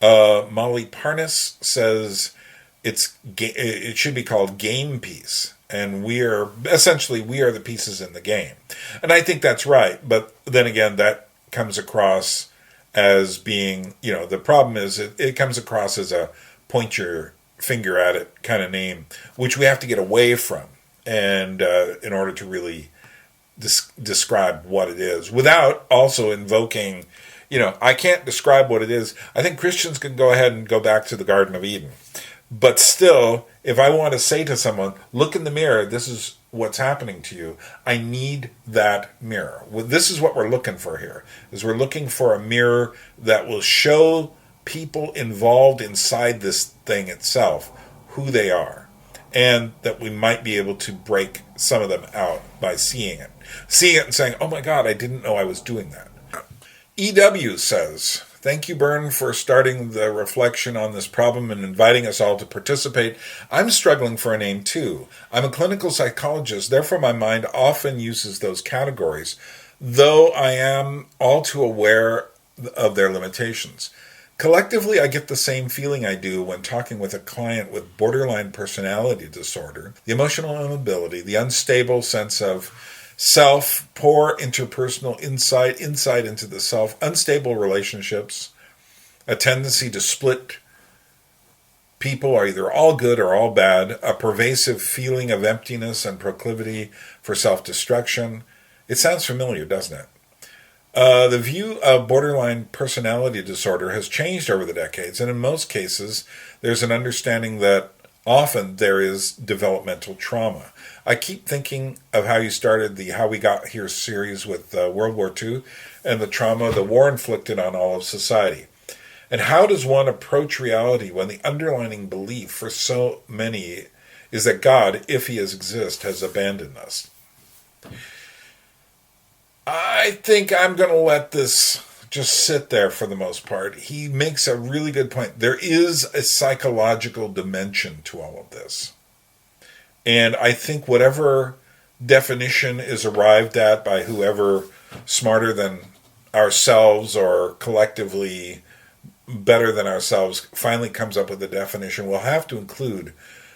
Molly Parnas says it should be called Game Piece, and we are the pieces in the game. And I think that's right, but then again, that comes across as being, the problem is it comes across as a point your finger at it kind of name, which we have to get away from, and in order to really describe what it is, without also invoking, I can't describe what it is. I think Christians can go ahead and go back to the Garden of Eden. But still, if I want to say to someone, look in the mirror, this is what's happening to you, I need that mirror. Well, this is what we're looking for here, is we're looking for a mirror that will show people involved inside this thing itself who they are, and that we might be able to break some of them out by seeing it and saying, oh my God, I didn't know I was doing that. EW says, thank you, Byrne, for starting the reflection on this problem and inviting us all to participate. I'm struggling for a name, too. I'm a clinical psychologist, therefore my mind often uses those categories, though I am all too aware of their limitations. Collectively, I get the same feeling I do when talking with a client with borderline personality disorder, the emotional inability, the unstable sense of self, poor interpersonal insight into the self, unstable relationships, a tendency to split people are either all good or all bad, a pervasive feeling of emptiness and proclivity for self-destruction. It sounds familiar, doesn't it? The view of borderline personality disorder has changed over the decades, and in most cases, there's an understanding that often there is developmental trauma. I keep thinking of how you started the How We Got Here series with World War II and the trauma the war inflicted on all of society. And how does one approach reality when the underlying belief for so many is that God, if he exists, has abandoned us? I think I'm going to let this just sit there for the most part. He makes a really good point. There is a psychological dimension to all of this. And I think whatever definition is arrived at by whoever smarter than ourselves or collectively better than ourselves finally comes up with a definition, will have to include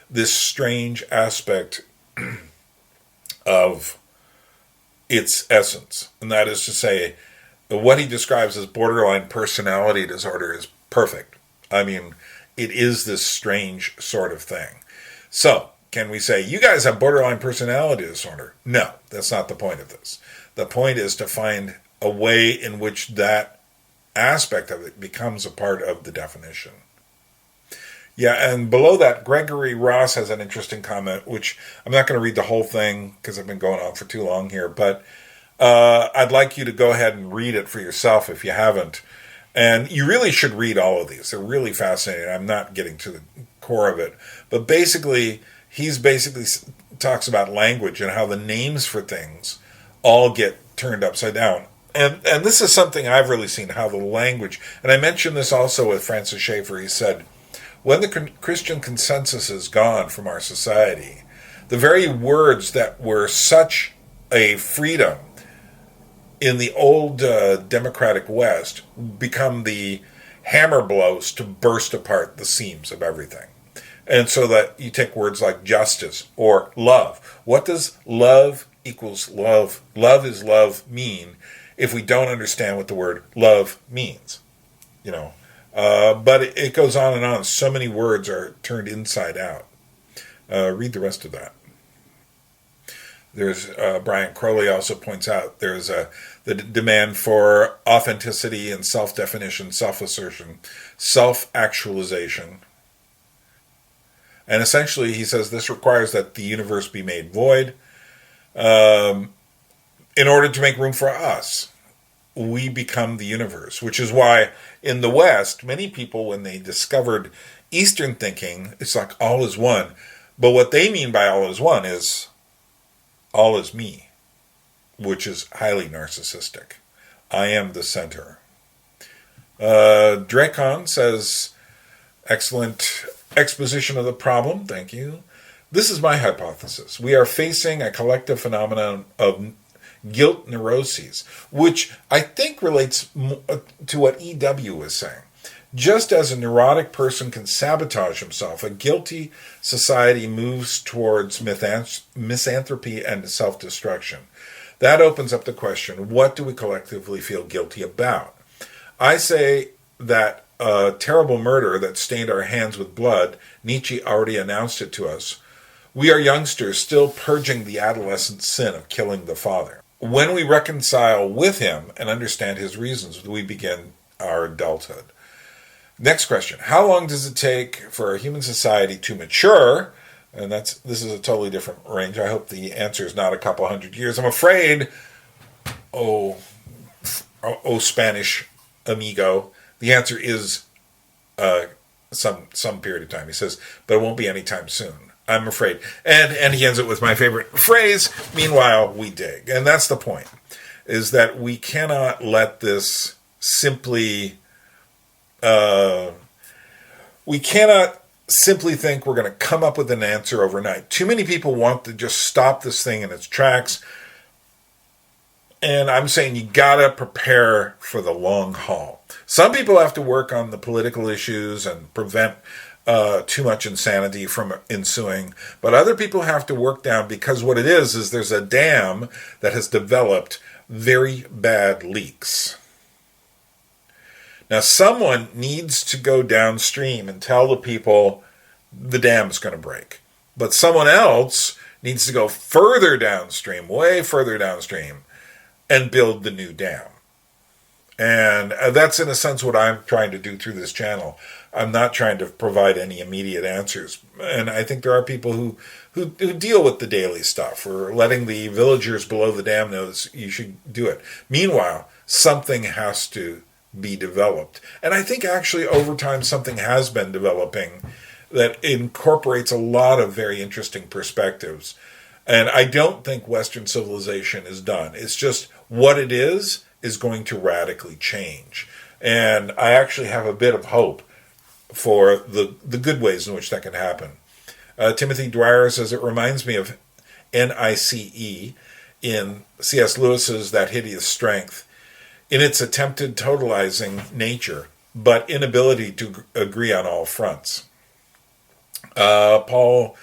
this strange aspect of its essence. And that is to say, what he describes as borderline personality disorder is perfect. I mean, it is this strange sort of thing. So, can we say, you guys have borderline personality disorder? No, that's not the point of this. The point is to find a way in which that aspect of it becomes a part of the definition. Yeah, and below that, Gregory Ross has an interesting comment, which I'm not going to read the whole thing because I've been going on for too long here, but I'd like you to go ahead and read it for yourself if you haven't. And you really should read all of these. They're really fascinating. I'm not getting to the core of it. But basically, he's basically talks about language and how the names for things all get turned upside down. And this is something I've really seen, how the language, and I mentioned this also with Francis Schaeffer. He said, when the Christian consensus is gone from our society, the very words that were such a freedom in the old democratic West become the hammer blows to burst apart the seams of everything. And so that you take words like justice or love. What does love equals love is love mean if we don't understand what the word love means? You know, but it goes on and on. So many words are turned inside out. Read the rest of that. There's Brian Crowley also points out there's the demand for authenticity and self-definition, self-assertion, self-actualization. And essentially, he says this requires that the universe be made void in order to make room for us. We become the universe, which is why in the West, many people, when they discovered Eastern thinking, it's like all is one. But what they mean by all is one is all is me, which is highly narcissistic. I am the center. Drakon says, excellent exposition of the problem. Thank you. This is my hypothesis. We are facing a collective phenomenon of guilt neuroses, which I think relates to what E.W. was saying. Just as a neurotic person can sabotage himself, a guilty society moves towards misanthropy and self-destruction. That opens up the question, what do we collectively feel guilty about? I say that a terrible murder that stained our hands with blood, Nietzsche already announced it to us. We are youngsters still purging the adolescent sin of killing the father. When we reconcile with him and understand his reasons, we begin our adulthood. Next question. How long does it take for a human society to mature? And this is a totally different range. I hope the answer is not a couple hundred years. I'm afraid, Spanish amigo, the answer is some period of time. He says, but it won't be anytime soon, I'm afraid. And he ends it with my favorite phrase, meanwhile, we dig. And that's the point, is that we cannot let this simply... we cannot simply think we're going to come up with an answer overnight. Too many people want to just stop this thing in its tracks. And I'm saying you got to prepare for the long haul. Some people have to work on the political issues and prevent too much insanity from ensuing. But other people have to work down, because what it is there's a dam that has developed very bad leaks. Now, someone needs to go downstream and tell the people the dam's going to break. But someone else needs to go further downstream, way further downstream, and build the new dam. And that's, in a sense, what I'm trying to do through this channel. I'm not trying to provide any immediate answers. And I think there are people who deal with the daily stuff, or letting the villagers below the dam know you should do it. Meanwhile, something has to be developed. And I think actually over time something has been developing that incorporates a lot of very interesting perspectives. And I don't think Western civilization is done. It's just what it is going to radically change. And I actually have a bit of hope for the good ways in which that can happen. Timothy Dwyer says, it reminds me of NICE in C.S. Lewis's That Hideous Strength, in its attempted totalizing nature, but inability to agree on all fronts. Paul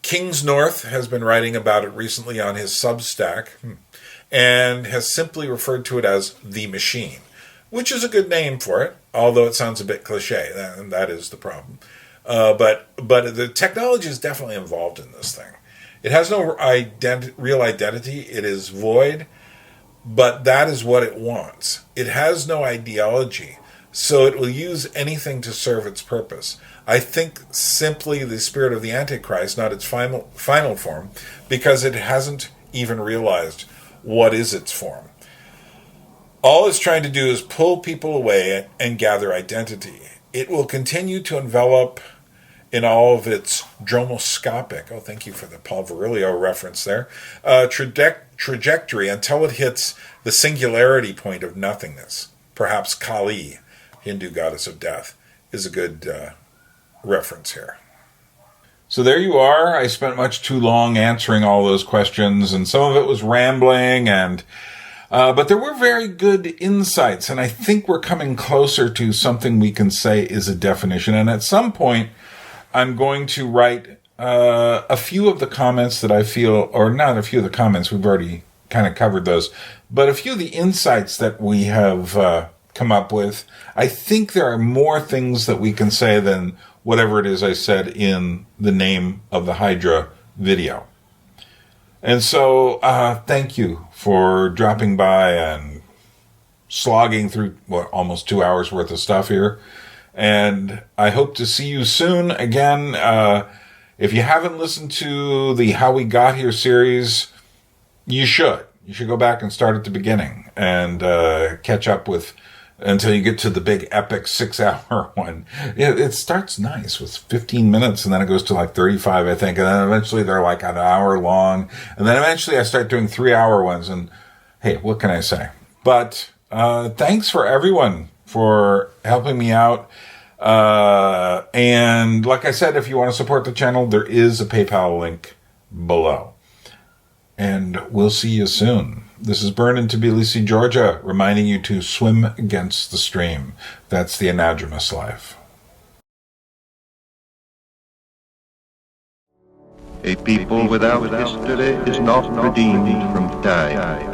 Kingsnorth has been writing about it recently on his Substack, and has simply referred to it as The Machine, which is a good name for it, although it sounds a bit cliche, and that is the problem. But the technology is definitely involved in this thing. It has no real identity. It is void, but that is what it wants. It has no ideology, so it will use anything to serve its purpose. I think simply the spirit of the Antichrist, not its final form, because it hasn't even realized what is its form. All it's trying to do is pull people away and gather identity. It will continue to envelop in all of its dromoscopic, oh, thank you for the Paul Virilio reference there, trajectory until it hits the singularity point of nothingness. Perhaps Kali, Hindu goddess of death, is a good reference here. So there you are. I spent much too long answering all those questions, and some of it was rambling, but there were very good insights, and I think we're coming closer to something we can say is a definition. And at some point, I'm going to write a few of the comments that I feel, or not a few of the comments, we've already kind of covered those, but a few of the insights that we have come up with. I think there are more things that we can say than whatever it is I said in the Name of the Hydra video. And so thank you for dropping by and slogging through, almost 2 hours worth of stuff here. And I hope to see you soon. Again, if you haven't listened to the How We Got Here series, you should. You should go back and start at the beginning and catch up with until you get to the big epic 6-hour one. It starts nice with 15 minutes and then it goes to like 35, I think. And then eventually they're like an hour long. And then eventually I start doing 3-hour ones. And hey, what can I say? But thanks for everyone for helping me out. And like I said, if you want to support the channel, there is a PayPal link below. And we'll see you soon. This is Byrne in Tbilisi, Georgia, reminding you to swim against the stream. That's the Anadromous life. A people without history is not redeemed from time.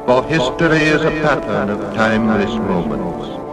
For history is a pattern of timeless moments.